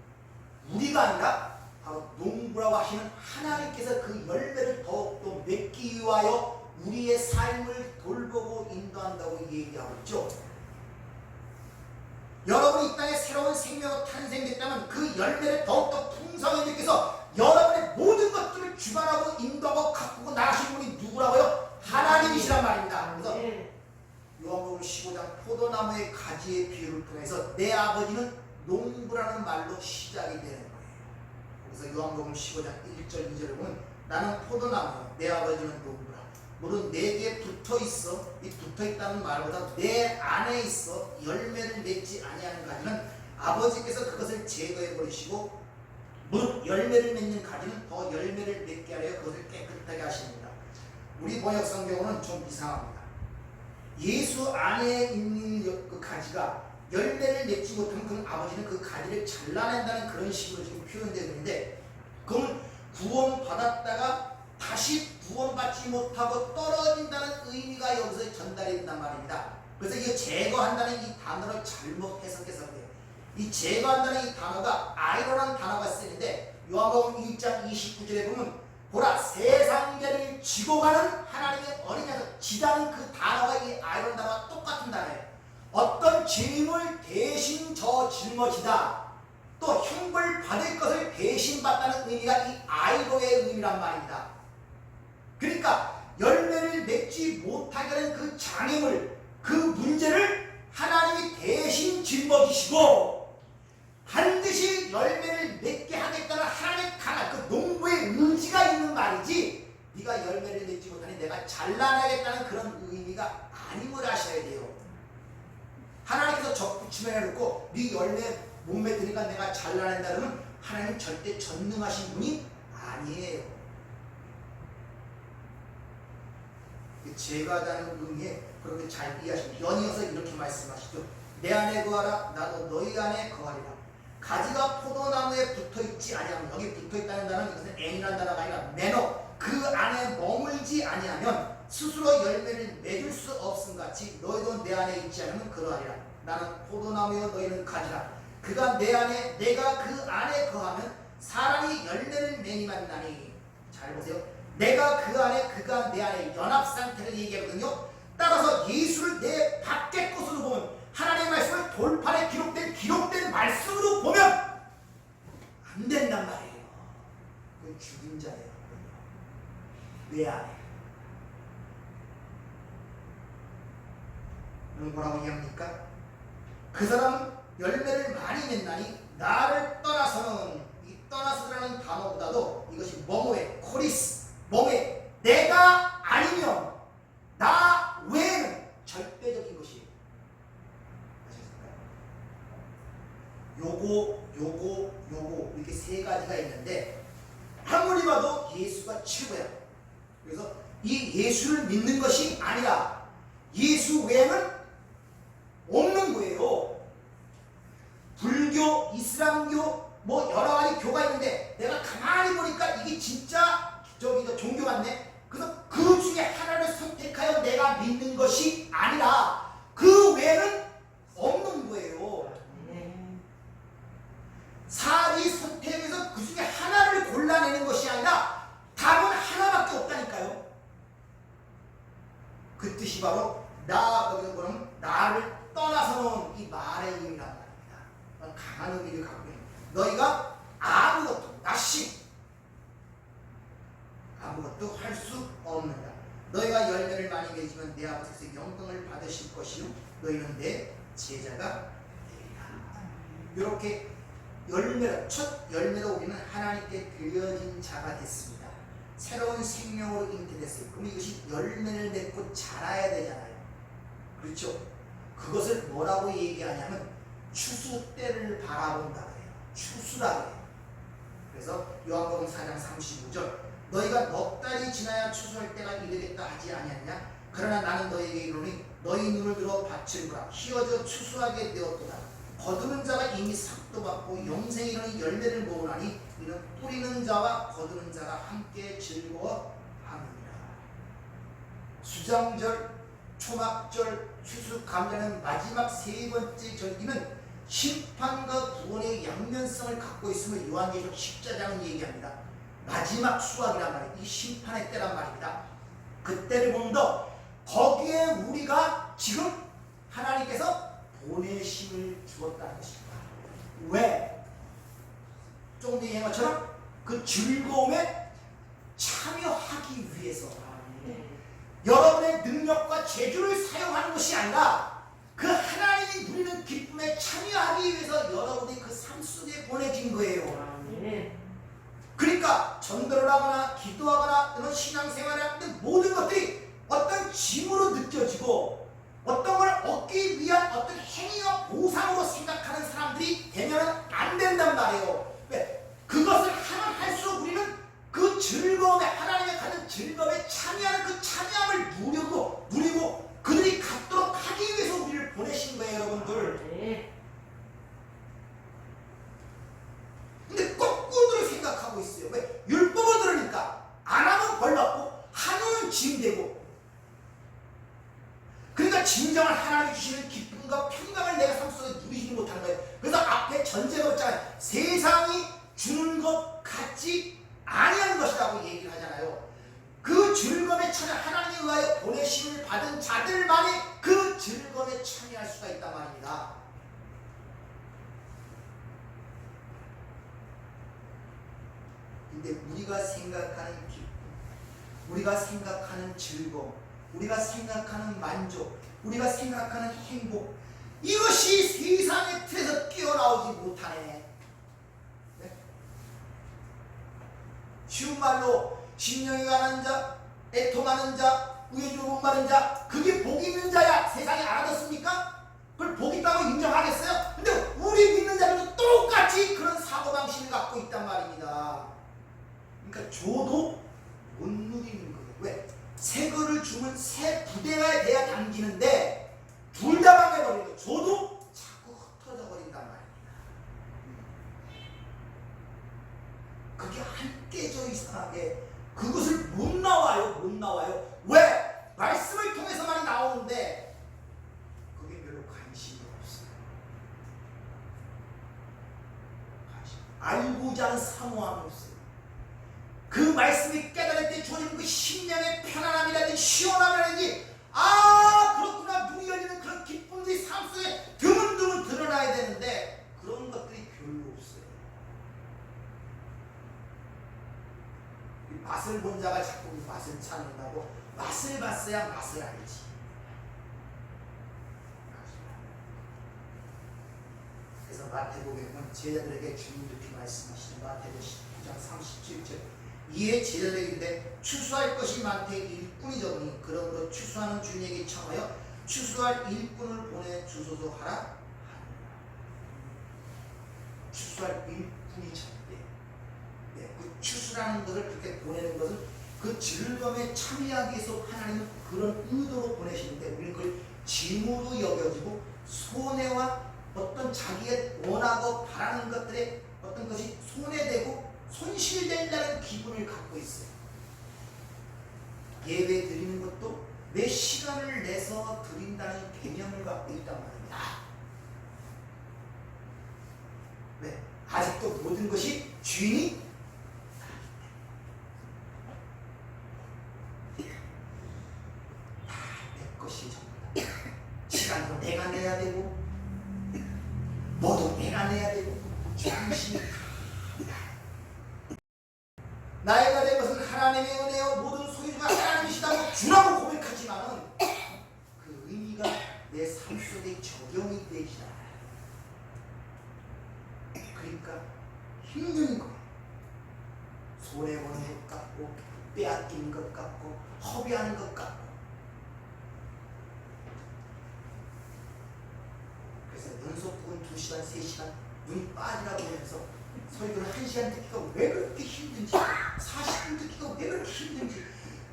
Speaker 1: 우리가 아니라 바로 농부라고 하시는 하나님께서 그 열매를 더욱더 맺기 위하여 우리의 삶을 돌보고 인도한다고 얘기하고 있죠. 여러분이 이 땅에 새로운 생명으로 탄생됐다면 그 열매를 더욱더 풍성하게 느껴서 여러분의 모든 것들을 주관하고 인도하고 가꾸고 나가시는 분이 누구라고요? 하나님이시란 말입니다. 그래서 요한복음 15장 포도나무의 가지의 비유를 통해서 내 아버지는 농부라는 말로 시작이 되는 거예요. 그래서 요한복음 15장 1절 2절을 보면 나는 포도나무 내 아버지는 농부라. 물은 내게 붙어있어. 이 붙어있다는 말보다 내 안에 있어 열매를 맺지 아니하는 가지는 아버지께서 그것을 제거해 버리시고 무릇 열매를 맺는 가지는 더 열매를 맺게 하려 그것을 깨끗하게 하십니다. 우리 번역 성경은 좀 이상합니다. 예수 안에 있는 그 가지가 열매를 맺지 못한 그 아버지는 그 가지를 잘라낸다는 그런 식으로 지금 표현되고 있는데 그건 구원받았다가 다시 구원받지 못하고 떨어진다는 의미가 여기서 전달이 된단 말입니다. 그래서 이 제거한다는 이 단어를 잘못 해석해서 그래요. 이 제거한다는 이 단어가 아이러라는 단어가 쓰이는데 요한복음 1장 29절에 보면 보라 세상죄를 지고 가는 하나님의 어린 양을 지다는 그 단어가 이 아이러는 단어가 똑같은 단어예요. 어떤 죄인을 대신 저 짊어지다 또 형벌 받을 것을 대신 받다는 의미가 이 아이로의 의미란 말입니다. 그러니까 열매를 맺지 못하게 하는 그 장애물 그 문제를 하나님이 대신 짊어지시고 반드시 열매를 맺게 하겠다는 하나님의 강한 그 농부의 의지가 있는 말이지 네가 열매를 맺지 못하니 내가 잘라내겠다는 그런 의미가 아님을 아셔야 돼요. 하나님께서 적붙임을 해놓고 네 열매 못 맺으니까 내가 잘라낸다 그러면 하나님 절대 전능하신 분이 아니에요. 제거하다는 의미에 그렇게 잘 이해하시면 연이어서 이렇게 말씀하시죠. 내 안에 거하라 나도 너희 안에 거하리라. 가지가 포도나무에 붙어있지 아니하면 여기 붙어있다는 단어는 이것은 N이라는 단어가 아니라 매너 그 안에 머물지 아니하면 스스로 열매를 맺을 수 없음같이 너희도 내 안에 있지 않으면 그러하리라. 나는 포도나무여 너희는 가지라. 그가 내 안에 내가 그 안에 거하면 사람이 열매를 매니만 나니. 잘 보세요. 내가 그 안에 그가 내 안에 연합상태를 얘기하거든요. 따라서 예수를 내 밖의 것으로 보면 하나님의 말씀을 돌판에 기록된 말씀으로 보면 안 된단 말이에요. 그건 죽은 자예요. 내 안에 그럼 뭐라고 얘기합니까? 그 사람은 열매를 많이 맺나니 나를 떠나서는 이 떠나서라는 단어보다도 이것이 뭐뭐에 코리스 몸에 내가 아니면 나 외에는 절대적인 것이에요. 요거 이렇게 세 가지가 있는데 아무리 봐도 예수가 최고야. 그래서 이 예수를 믿는 것이 아니라 예수 외에는 없는 거예요. 불교, 이슬람교 뭐 여러 가지 교가 있는데 내가 가만히 보니까 이게 진짜 저기 종교 같네. 그래서 그 중에 하나를 선택하여 내가 믿는 것이 아니라 그 외에는 없는 거예요. 사지 선택에서 그 중에 하나를 골라내는 것이 아니라 답은 하나밖에 없다니까요. 그 뜻이 바로 나는 나를 떠나서는 이 말의 의미란 말입니다. 강한 의미를 갖고 있는 너희가 아무것도 아무것도 할 수 없느니라. 너희가 열매를 많이 맺으면 내 아버지께서 영광을 받으실 것이요 너희는 내 제자가 되리라. 이렇게 첫 열매로 우리는 하나님께 드려진 자가 됐습니다. 새로운 생명으로 잉태됐어요. 그럼 이것이 열매를 맺고 자라야 되잖아요. 그렇죠? 그것을 뭐라고 얘기하냐면 추수 때를 바라본다 그래요. 추수라 그래요. 그래서 요한복음 4장 35절 너희가 넉 달이 지나야 추수할 때가 이르겠다 하지 아니하냐? 그러나 나는 너희에게 이르노니 너희 눈을 들어 밭을 보라. 휘어져 추수하게 되었도다. 거두는 자가 이미 삭도 받고 영생에 이르는 열매를 모으나니 이는 뿌리는 자와 거두는 자가 함께 즐거워함이니라. 수장절, 초막절, 추수감자는 마지막 세 번째 절기는 심판과 구원의 양면성을 갖고 있음을 요한계시록 10장은 얘기합니다. 마지막 수확이란 말이에요. 이 심판의 때란 말입니다. 그때를 보면서 거기에 우리가 지금 하나님께서 보내심을 주었다는 것입니다. 왜? 조금 전에 얘기한 것처럼 그 즐거움에 참여하기 위해서 여러분의 능력과 재주를 사용하는 것이 아니라 그 하나님이 누리는 기쁨에 참여하기 위해서 여러분이 그 삶 속에 보내진 거예요. 그러니까 전도를 하거나 기도하거나 또는 신앙생활을 할 때 모든 것들이 어떤 짐으로 느껴지고 어떤 걸 얻기 위한 어떤 행위와 보상으로 생각하는 사람들이 되면 안 된단 말이에요. 왜? 그것을 하면 할수록 우리는 그 즐거움에 하나님의 가진 즐거움에 참여하는 그 참여함을 누리고 그들이 갖도록 하기 위해서 우리를 보내신 거예요, 여러분들. 근데 거꾸로 생각하고 있어요. 왜? 율법을 들으니까 안 하면 벌 받고 하면 짐되고. 그러니까 진정한 하나님이 주시는 기쁨과 평강을 내가 삶 속에 누리지 못하는 거예요. 그래서 앞에 전제가 있잖아요. 세상이 주는 것 같지 아니한 것이라고 얘기를 하잖아요. 그 즐거움에 참여 하나님에 의하여 보내심을 받은 자들만이 그 즐거움에 참여할 수가 있단 말입니다. 근데 우리가 생각하는 기쁨, 우리가 생각하는 즐거움, 우리가 생각하는 만족, 우리가 생각하는 행복, 이것이 세상의 틀에서 뛰어나오지 못하네. 네? 쉬운 말로 심령이 가는 자, 애통하는 자, 우여주로 목마른 자, 그게 복 있는 자야. 세상에 알아듣습니까? 그걸 복 있다고 인정하겠어요? 근데 우리 믿는 자들도 똑같이 그런 사고방식을 갖고 있단 말입니다. 그러니까 줘도 못 누리는 거예요. 왜? 새 거를 주면 새 부대가 돼야 당기는데 둘 다 망해버리고 줘도 자꾸 흩어져 버린단 말입니다. 그게 안 깨져 이상하게 그것을 못 나와요. 왜? 말씀을 통해서만 나오는데 그게 별로 관심이 없어요. 알고자 하는 사모함이 없어요. 그 말씀이 깨달을 때 주어지는 그 심령의 편안함이라든지 시원함이라든지 그렇구나 눈이 열리는 그런 기쁨들이 삶 속에 드문드문 드러나야 되는데 그런 것들이 별로 없어요. 맛을 본 자가 자꾸 맛을 찾는다고 맛을 봤어야 맛을 알지. 그래서 마태복음에 보면 제자들에게 주님 이렇게 말씀하시는 마태복음 9장 37절 이에 제자들에게 추수할 것이 많되 일꾼이 적으니 그러므로 추수하는 주님에게 청하여 추수할 일꾼을 보내 주소서 하라 하느니라. 추수할 일꾼이 적대. 그 추수라는 것을 그렇게 보내는 것은 그 즐거움에 참여하기 위해서 하나님은 그런 의도로 보내시는데 우리는 그걸 짐으로 여겨지고 손해와 어떤 자기의 원하고 바라는 것들의 어떤 것이 손해되고 손실된다는 기분을 갖고 있어요. 예배 드리는 것도 내 시간을 내서 드린다는 개념을 갖고 있단 말입니다. 왜? 아직도 모든 것이 주인이 다 내 것이 전부다. 되고 너도 애가내야 되고 정신이 나이가 된 것은 하나님의 은혜요 모든 소유주가 하나님이시다고 주라고 고백하지만은 그 의미가 내 삶 속에 적용이 되지 않아요. 그러니까 힘든 거, 손해보는 것 같고 빼앗기는 것 같고 허비하는 것 같고. 그래서 연속극은 2시간, 3시간 눈이 빠지라고 하면서 설교를 1시간 듣기가 왜 그렇게 힘든지, 40분 듣기가 왜 그렇게 힘든지,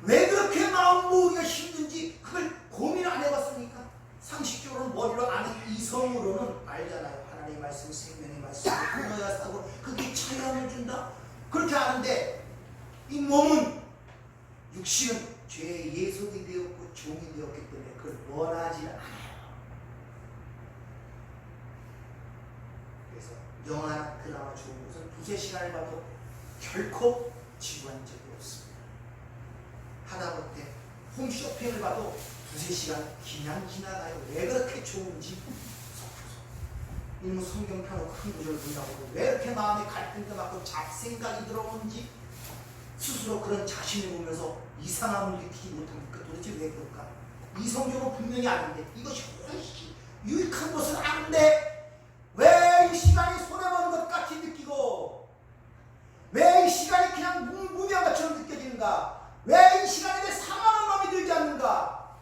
Speaker 1: 왜 그렇게 마음 모으기가 힘든지 그걸 고민 안 해봤습니까? 상식적으로 머리로 아는 이성으로는 알잖아요. 하나님의 말씀, 생명의 말씀, 끊어야 사고 그게 차이함을 준다? 그렇게 아는데 이 몸은, 육신은 죄의 예속이 되었고 종이 되었기 때문에 그걸 원하지 않아요. 그래서 영화나 드라마 좋은 것은 2-3시간을 봐도 결코 지루한 적이 없습니다. 하다못해 홈쇼핑을 봐도 2-3시간 그냥 지나가요. 왜 그렇게 좋은지. 이놈의 성경 펴놓고 큰 구절을 본다고 왜 이렇게 마음에 갈등도 많고 잡생각이 들어오는지 스스로 그런 자신을 보면서 이상함을 느끼지 못합니까? 도대체 왜 그럴까? 이성적으로 분명히 아는데 이것이 훨씬 유익한 것은 아는데 왜 이 시간이 손해보는 것 같이 느끼고 왜 이 시간이 그냥 무의미한 것처럼 느껴지는가? 왜 이 시간에 내 사망한 마음이 들지 않는가?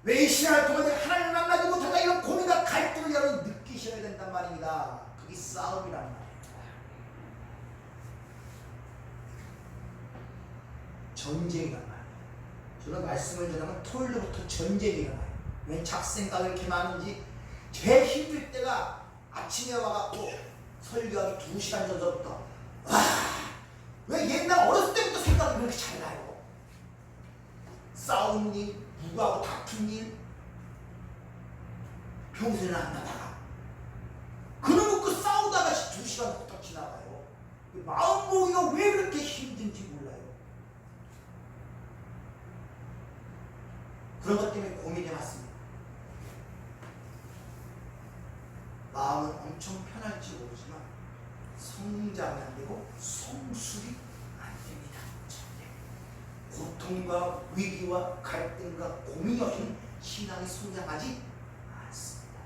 Speaker 1: 왜 이 시간을 통해 내가 하나님을 만나지 못한가? 이런 고민과 갈등을 여러분 느끼셔야 된단 말입니다. 그게 싸움이란 말이에요. 전쟁이란 말이에요. 저는 말씀을 전하면 토요일부터 전쟁이 일어나요. 왜 잡생각이 이렇게 많은지. 제일 힘들 때가 아침에 와갖고 설교하기 2시간 전부터 왜 옛날 어렸을 때부터 생각이 그렇게 잘 나요? 싸운 일, 누구하고 다툰 일, 평소에는 안 나다가 그놈은 그 싸우다가 2시간 후딱 지나가요. 마음 모으기가 왜 그렇게 힘든지 몰라요. 그런 것 때문에 고민해봤습니다. 마음은 엄청 편할지 모르지만 성장이 안 되고 성숙이 안 됩니다. 고통과 위기와 갈등과 고민이 없이는 신앙이 성장하지 않습니다.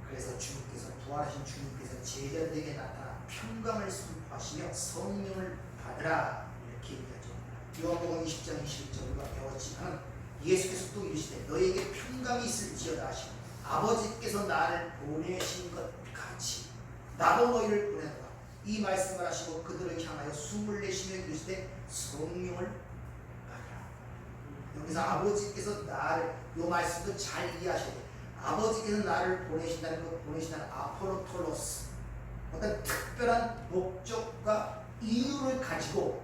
Speaker 1: 그래서 주님께서, 부활하신 주님께서 제자들에게 나타나 평강을 선포하시며 성령을 받으라 이렇게 얘기하죠. 요한복음 20장 21절 우리가 배웠지만 예수께서 또 이르시되 너에게 평강이 있을지어다 하시고 아버지께서 나를 보내신 것 같이 나도 너희를 보내노라 이 말씀을 하시고 그들을 향하여 숨을 내쉬며 이르시되 성령을 받으라. 여기서 아버지께서 나를, 이 말씀도 잘 이해하셔야 돼요. 아버지께서 나를 보내신다는 것, 보내신다는 아포로톨로스, 어떤 특별한 목적과 이유를 가지고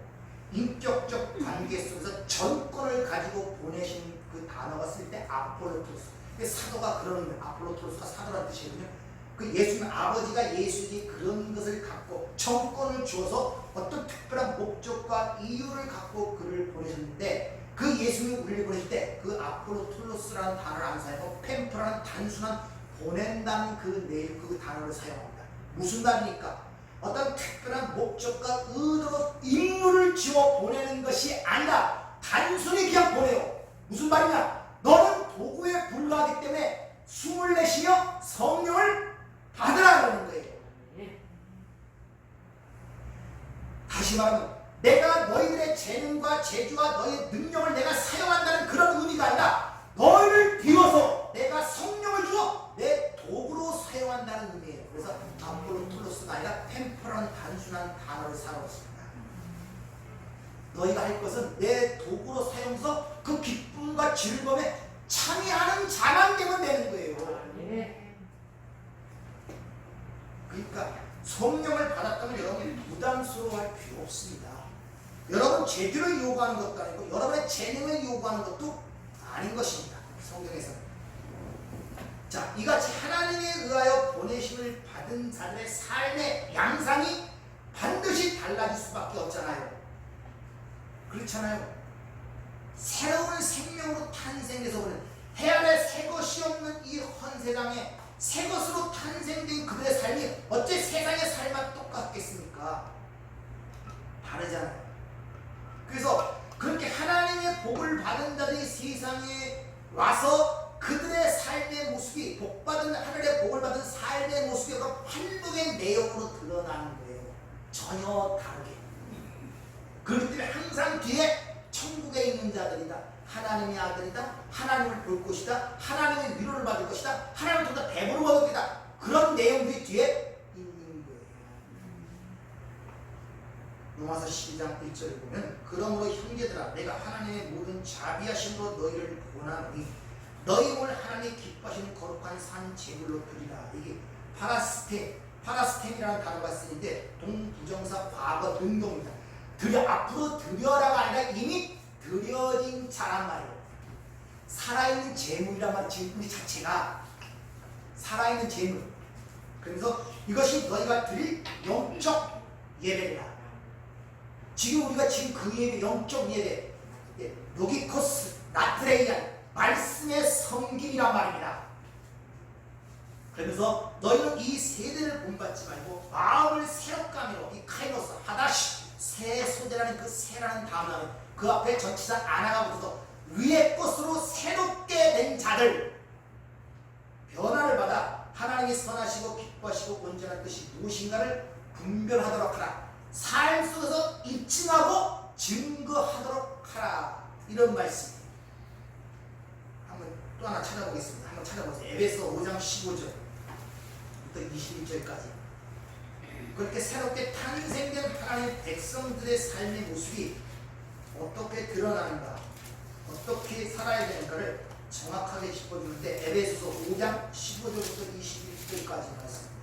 Speaker 1: 인격적 관계 속에서 전권을 가지고 보내신 그 단어가 쓸 때 아폴로토스. 사도가 그러는 거예요. 아폴로토스가 사도라는 뜻이거든요. 그 예수님 아버지가 예수에게 그런 것을 갖고 정권을 주어서 어떤 특별한 목적과 이유를 갖고 그를 보내셨는데 그 예수님이 우리를 보내실 때 그 아폴로토스라는 단어를 안 사용하고 펜프라는 단순한 보낸다는 그 단어를 사용합니다. 무슨 말입니까? 어떤 특별한 목적과 의도로 임무를 지어 보내는 것이 아니라 단순히 그냥 보내요. 무슨 말이냐? 너는 도구에 불과하기 때문에 숨을 내쉬며 성령을 받으라는 거예요. 다시 말하면 내가 너희들의 재능과 재주와 너희의 능력을 내가 사용한다는 그런 의미가 아니라 너희를 비워서 내가 성령을 주어 내 도구로 사용한다는 의미예요. 그래서 아폴로톨로스가 아니라 템포라는 단순한 단어를 사용했습니다. 너희가 할 것은 내 도구로 사용해서 그 기쁨과 즐거움에 참여하는 자만 되면 되는 거예요. 그러니까 성령을 받았다면 여러분이 부담스러워할 필요 없습니다. 여러분 제대로 요구하는 것도 아니고 여러분의 재능을 요구하는 것도 아닌 것입니다. 성경에서는. 자, 이같이 하나님에 의하여 보내심을 받은 자들의 삶의 양상이 반드시 달라질 수밖에 없잖아요. 그렇잖아요. 새로운 생명으로 탄생해서 오는 해안에 새 것이 없는 이 헌세상에 새 것으로 탄생된 그들의 삶이 어째 세상의 삶과 똑같겠습니까? 다르잖아요. 그래서 그렇게 하나님의 복을 받은 자들이 세상에 와서 그들의 삶의 모습이 복받은 하늘의 복을 받은 삶의 모습이 그 환복의 내용으로 드러나는 거예요. 전혀 다르게. 그렇기 때문에 항상 뒤에 천국에 있는 자들이다, 하나님의 아들이다, 하나님을 볼 것이다, 하나님의 위로를 받을 것이다, 하나님을 통해 배부를 받을 것이다, 그런 내용들이 뒤에 있는 거예요. 로마서 12장 1절을 보면 그러므로 형제들아 내가 하나님의 모든 자비하심으로 너희를 권하노니 너희 몸을 하나님이 기뻐하시는 거룩한 산 제물로 드리라. 이게 파라스템이라는 단어가 쓰는데 동부정사 과거 능동입니다. 앞으로 드려라가 아니라 이미 드려진 자란 말이에요. 살아있는 재물이란 말, 지금 우리 자체가 살아있는 재물. 그래서 이것이 너희가 드릴 영적 예배다. 지금 우리가 지금 그 예배, 영적 예배, 로기코스, 나트레이안, 말씀의 섬김이란 말입니다. 그러면서 너희는 이 세대를 본받지 말고 마음을 새롭게 함으로 이 카이노스, 하다시, 새 소재라는 그 새라는 단어는 그 앞에 전치사 아나가 붙어서 위의 것으로 새롭게 된 자들, 변화를 받아 하나님이 선하시고 기뻐하시고 온전한 뜻이 무엇인가를 분별하도록 하라. 삶 속에서 입증하고 증거하도록 하라. 이런 말씀이에요. 한번 또 하나 찾아보겠습니다. 한번 찾아보세요. 에베소 5장 15절부터 21절까지. 그렇게 새롭게 탄생된 하나님의 백성들의 삶의 모습이 어떻게 드러나는가, 어떻게 살아야 되는가를 정확하게 짚어주는데 에베소서 5장 15절부터 21절까지 말씀입니다.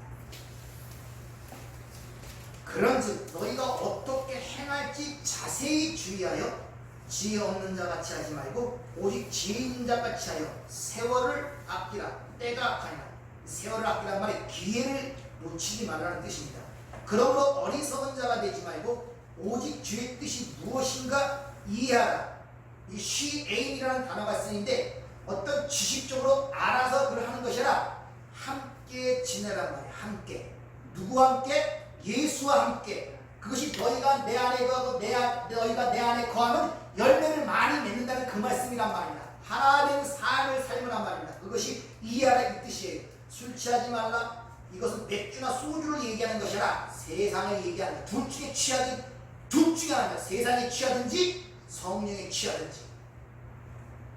Speaker 1: 그런즉 너희가 어떻게 행할지 자세히 주의하여 지혜 없는 자 같이 하지 말고 오직 지혜 있는 자 같이 하여 세월을 아끼라. 때가 악하니라. 세월을 아끼란 말이 기회를 놓치지 말라는 뜻입니다. 그러므로 어리석은 자가 되지 말고 오직 주의 뜻이 무엇인가 이해하라. 이 쉬에임이라는 단어가 쓰이는데 어떤 지식적으로 알아서 그걸 하는 것이 아니라 함께 지내란 말이에요. 함께. 누구와 함께? 예수와 함께. 그것이 너희가 내 안에 거하고 너희가 내 안에 거하면 열매를 많이 맺는다는 그 말씀이란 말입니다. 하나된 삶을 살면란 말입니다. 그것이 이해하라 이 뜻이에요. 술 취하지 말라. 이것은 맥주나 소주를 얘기하는 것이 아니라 세상을 얘기하는 둘 중에 취하든 둘 중에 하나입니다. 세상에 취하든지 성령에 취하든지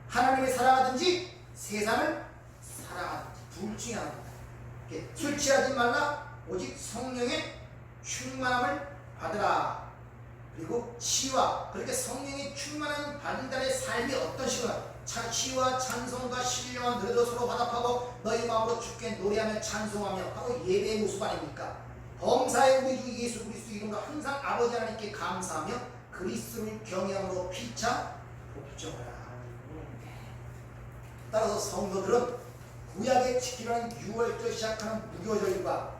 Speaker 1: 하나님을 사랑하든지 세상을 사랑하든지 둘 중에 하나입니다. 술 취하지 말라. 오직 성령의 충만함을 받으라. 그리고 치와 그렇게 성령의 충만함을 받은 자의 삶이 어떤 식으로 치와 찬송과 신령한 노래도 서로 화답하고 너희 마음으로 주께 노래하며 찬송하며 하고 예배의 모습 아닙니까? 범사의 우리 주 예수 그리스도 이름으로 항상 아버지 하나님께 감사하며 그리스도를 경외함으로 피차 복종하라. 따라서 성도들은 구약에 지키라는 6월절 시작하는 무교절과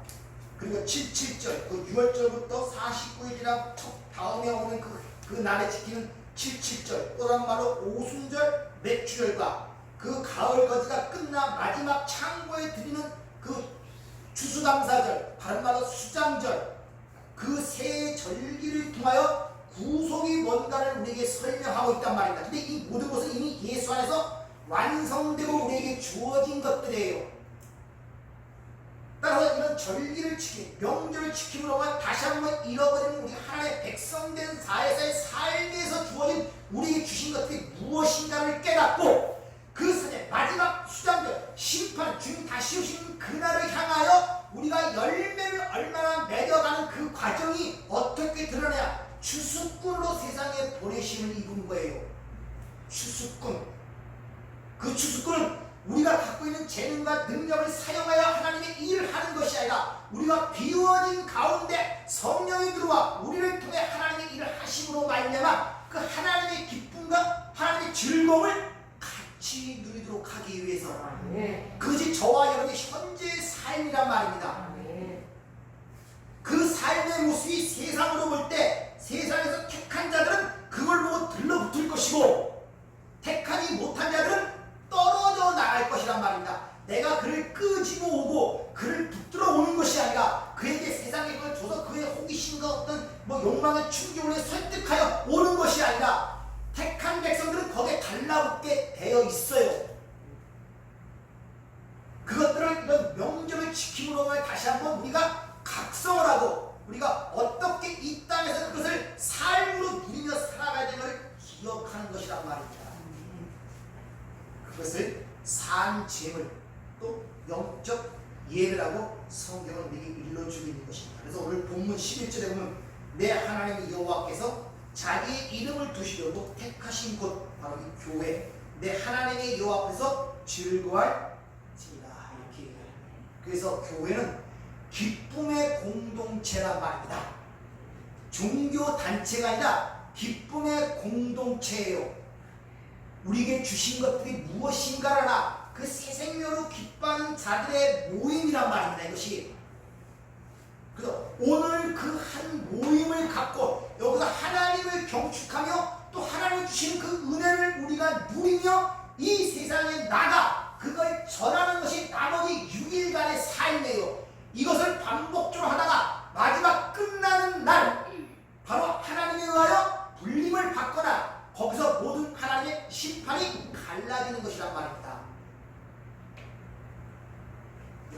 Speaker 1: 그리고 77절 그 6월절부터 49일이나 다음에 오는 그 날에 지키는 77절 또 다른 말로 오순절 맥주절과 그 가을 거지가 끝나 마지막 창고에 드리는 그 추수감사절 다른 말로 수장절 그 세 절기를 통하여 구속이 뭔가를 우리에게 설명하고 있단 말입니다. 근데 이 모든 것은 이미 예수 안에서 완성되고 우리에게 주어진 것들이에요. 따라서 이런 절기를 지키, 명절을 지킴으로만 다시 한번 잃어버리는 우리 하나님의 백성된 사회에서의 삶에서 주어진 우리에게 주신 것들이 무엇인가를 깨닫고 그 사제 마지막 수장절 심판 주님 다시 오시는 그날을 향하여 우리가 열매를 얼마나 맺어가는 그 과정이 어떻게 드러나야 추수꾼으로 세상에 보내심을 입은 거예요. 추수꾼. 그 추수꾼은 우리가 갖고 있는 재능과 능력을 사용하여 하나님의 일을 하는 것이 아니라 우리가 비워진 가운데 성령이 들어와 우리를 통해 하나님의 일을 하심으로 말미암아 그 하나님의 기쁨과 하나님의 즐거움을 같이 누리도록 하기 위해서 그것이 저와 여러분의 현재의 삶이란 말입니다. 그 삶의 모습이 세상으로 볼 때 세상에서 택한 자들은 그걸 보고 들러붙을 것이고 것이란 말입니다. 그것을 산죄물 또 영적 예배라고 성경은 우리에게 일러주고 있는 것입니다. 그래서 오늘 본문 11절에 보면 내 하나님 여호와께서 자기의 이름을 두시려고 택하신 곳 바로 이 교회 내 하나님의 여호와 앞에서 즐거워할지니라 이렇게 얘기합니다. 그래서 교회는 기쁨의 공동체란 말입니다. 종교 단체가 아니라 기쁨의 공동체예요. 우리에게 주신 것들이 무엇인가를 알아 그 새 생명으로 기뻐하는 자들의 모임이란 말입니다. 이것이. 그래서 오늘 그 한 모임을 갖고 여기서 하나님을 경축하며 또 하나님이 주시는 그 은혜를 우리가 누리며 이 세상에 나가 그걸 전하는 것이 나머지 6일간의 삶이에요. 이것을 반복적으로 하다가 마지막 끝나는 날 바로 하나님에 의하여 불림을 받거나 거기서 모든 하나님의 심판이 갈라지는 것이란 말입니다.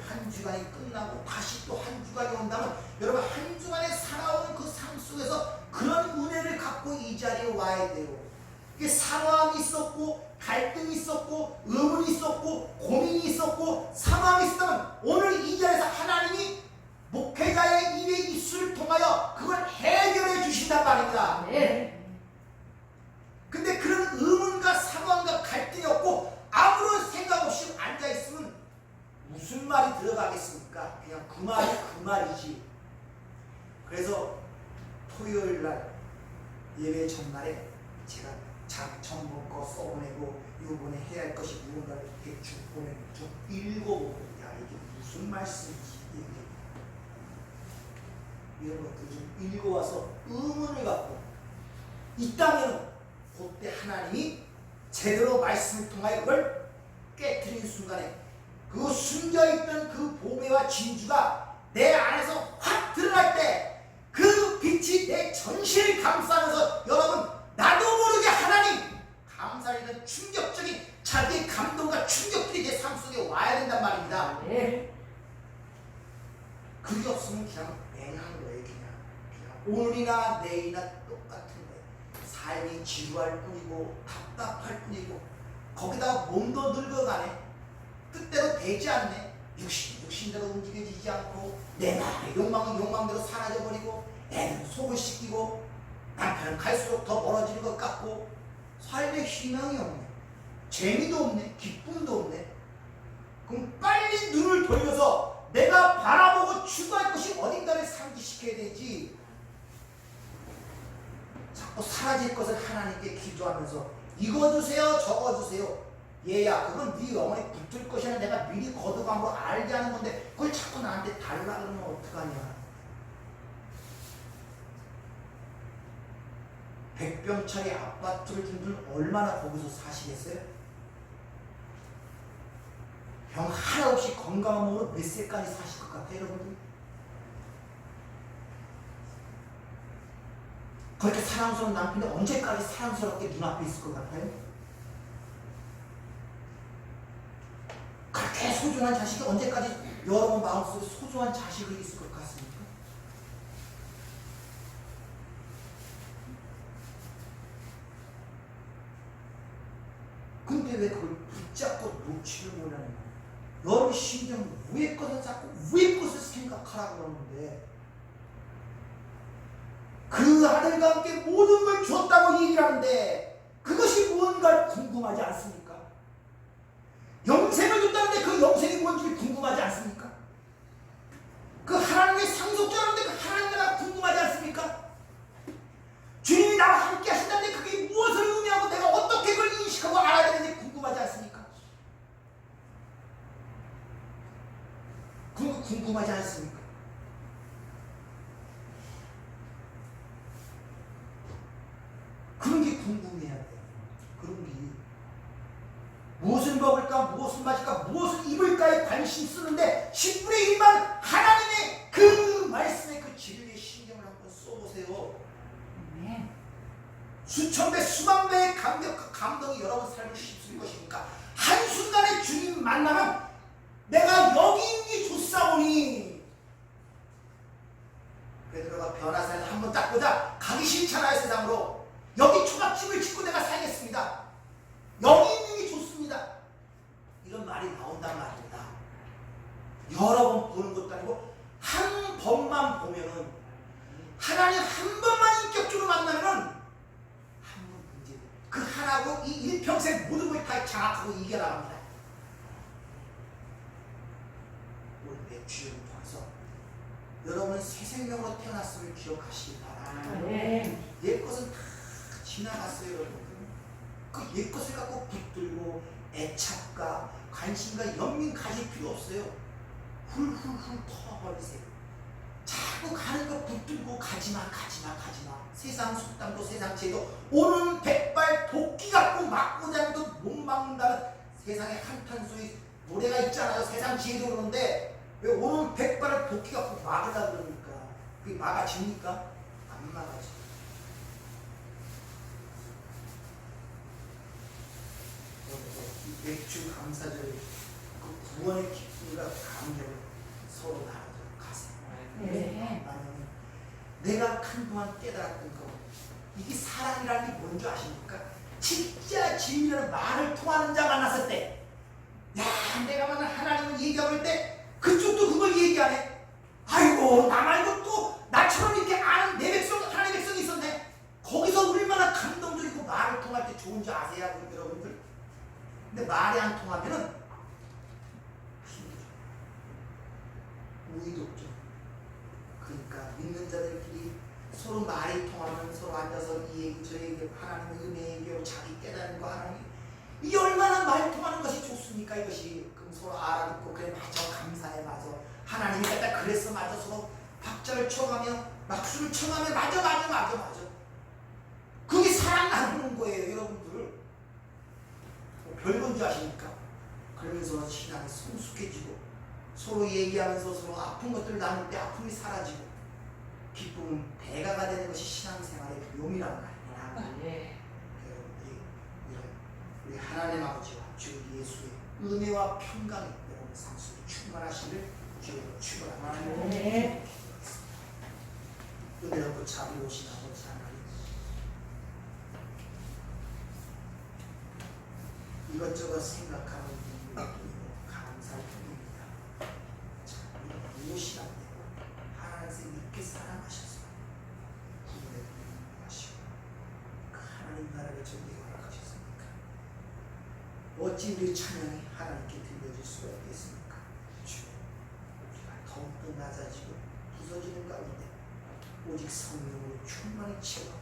Speaker 1: 한 주간이 끝나고 다시 또 한 주간이 온다면 여러분 한 주간에 살아온 그 삶 속에서 그런 은혜를 갖고 이 자리에 와야 돼요. 이게 상황이 있었고 갈등이 있었고 의문이 있었고 고민이 있었고 상황이 있었다면 오늘 이 자리에서 하나님이 목회자의 입의 입술을 통하여 그걸 해결해 주신단 말입니다.
Speaker 2: 네.
Speaker 1: 근데 그런 의문과 상황과 갈등이 없고 아무런 생각 없이 앉아있으면 무슨 말이 들어가겠습니까? 그냥 그 말이 그 말이지. 그래서 토요일날 예배 전날에 제가 전번 거 써보내고 이번에 해야 할 것이 무언가를 대충 보내고 좀 읽어보고 야 이게 무슨 말씀이지 이런 것들 좀 읽어와서 의문을 갖고 있다면 그때 하나님이 제대로 말씀을 통하여 그걸 깨트리는 순간에 그 숨겨있던 그 보배와 진주가 내 안에서 확 드러날 때 그 빛이 내 전신을 감싸면서 여러분 나도 모르게 하나님 감사하는 충격적인 자기의 감동과 충격들이 내 삶 속에 와야 된단 말입니다.
Speaker 2: 네.
Speaker 1: 그게 없으면 그냥 맹한 거예요. 그냥 오늘이나 내일이나 똑같은 거예요. 삶이 지루할 뿐이고 답답할 뿐이고 거기다가 몸도 늙어가네. 뜻대로 되지 않네. 육신대로 움직여지지 않고 내 마음의 욕망은 욕망대로 사라져버리고 애는 속을 씻기고 남편은 갈수록 더 멀어지는 것 같고 삶에 희망이 없네. 재미도 없네. 기쁨도 없네. 그럼 빨리 눈을 돌려서 내가 바라보고 추구할 것이 어딘가를 상기시켜야 되지. 자꾸 사라질 것을 하나님께 기도하면서 이거 주세요 저거 주세요. 얘야 그건 네 영혼에 붙을 것이라 내가 미리 거듭함으로 알게 하는 건데 그걸 자꾸 나한테 달라 그러면 어떡하냐. 백병짜리 아파트를 준 분 얼마나 거기서 사시겠어요? 병 하나 없이 건강한 몸으로 몇 세까지 사실 것 같아요 여러분들? 그렇게 사랑스러운 남편이 언제까지 사랑스럽게 눈앞에 있을 것 같아요? 그렇게 소중한 자식이 언제까지 여러분 마음속에 소중한 자식이 있을 것 같습니까? 근데 왜 그걸 붙잡고 놓지를 못하는 거야? 여러분 심정은 위의 것을 잡고 위의 것을 생각하라고 그러는데 그 아들과 함께 모든 걸 줬다고 얘기를 하는데 그것이 무언가 궁금하지 않습니까? 영생을 줬다는데 그 영생이 뭔지 궁금하지 않습니까? 그 하나님의 상속자라는데 그 하나님 나라가 궁금하지 않습니까? 주님이 나와 함께 하신다는데 그게 무엇을 의미하고 내가 어떻게 그걸 인식하고 알아야 되는지 궁금하지 않습니까? 궁금하지 않습니까? 그런 게 궁금해야 돼. 그런 게 무엇을 먹을까 무엇을 마실까 무엇을 입을까에 관심 쓰는데 10분의 1만 하나님의 그 말씀의 그 진리의 신경을 한번 써보세요.
Speaker 2: 네.
Speaker 1: 수천 배 수만 배의 감동이 여러분 삶을 휩쓸 것이니까 한순간에 주님 만나면 내가 여기 있니 좋사오니 베드로가 변화산을 한번 딱 보자 가기 싫잖아요 세상으로. 여기 초밥집을 짓고 내가 살겠습니다. 가지고 이 일평생 모든 걸 다 장악하고 이겨나갑니다. 우리 맥주를 통해서 여러분 새 생명으로 태어났음을 기억하시기 바랍니다. 옛 것은 다 지나갔어요, 여러분. 그 옛 것을 갖고 붙들고 애착과 관심과 연민 가질 필요 없어요. 훌훌훌 터버리세요. 자꾸 가는 거 붙들고 가지마. 세상 속담도 세상 제도 오는 백발 도끼 갖고 막고 다녀도 못 막는다는 세상에 한탄소리 노래가 있잖아요. 세상 지혜도 그러는데 왜 오는 백발을 도끼 갖고 막으려고 그러니까 그게 막아집니까? 안 막아지. 이 맥주 감사절 그 구원의 기쁨과 감격을 서로 나누도록 하세요. 왜냐하면 내가 한동안 깨달았던 거 이게 사랑이라는 게 뭔지 아십니까? 진짜 진리라는 말을 통하는 자 만났을 때 야, 내가 만난 하나님을 얘기할 때 그쪽도 그걸 얘기하네. 아이고 나 말고 또 나처럼 이렇게 아는 내 백성 하나님의 백성이 있었네. 거기서 얼마나 감동적이고 말을 통할 때 좋은지 아세요 여러분들? 근데 말이 안 통하면은 힘들어. 의독적. 그러니까 믿는 자들끼리 서로 말이 통하면 서로 앉아서 이 얘기 저 얘기 하나님의 은혜 얘기하고 자기 깨달은 거 하나님 이게 얼마나 말 통하는 것이 좋습니까 이것이. 그럼 서로 알아듣고 그래 맞아 감사해 맞아 하나님이 갖다 그랬어 맞아 서로 박자를 쳐가며 막수를 쳐가며 맞아 그게 사랑 나누는 거예요 여러분들. 별건 줄 아십니까? 그러면서 신앙이 성숙해지고 서로 얘기하면서 서로 아픈 것들을 나눌 때 아픔이 사라지고 기쁨은 배가가 되는 것이 신앙생활의 묘미라는 거 아니냐. 여러분들이 이런 우리 하나님 아버지와 주 예수의 은혜와 평강이 여러분 삶 속에 충만하시기를 주님으로 축원합니다. 은혜롭고 자비로우신 아버지 하나님, 이것저것 생각하는 감사할 뿐입니다. 참 무엇이 안 되고 하나님께서 이렇게 사랑하셔서 구원에 하시고 그 하나님 나라를 저기에 허락하셨습니까? 어찌 우리 찬양이 하나님께 들려질 수가 있겠습니까? 주, 우리가 더욱더 낮아지고 부서지는 가운데 오직 성령으로 충만히 채워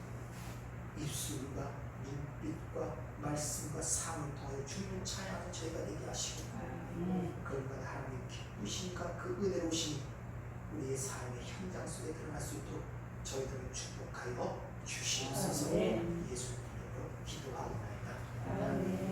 Speaker 1: 입술과 눈빛과 말씀과 삶을 통하여 주님을 찬양하는 저희가 되게 하시고 그런가 하나님의 기쁘심과 그 은혜로우심이 우리의 삶의 현장 속에 드러날 수 있도록 저희들을 축복하여 주시옵소서. 예수님 이름으로 기도하옵나이다.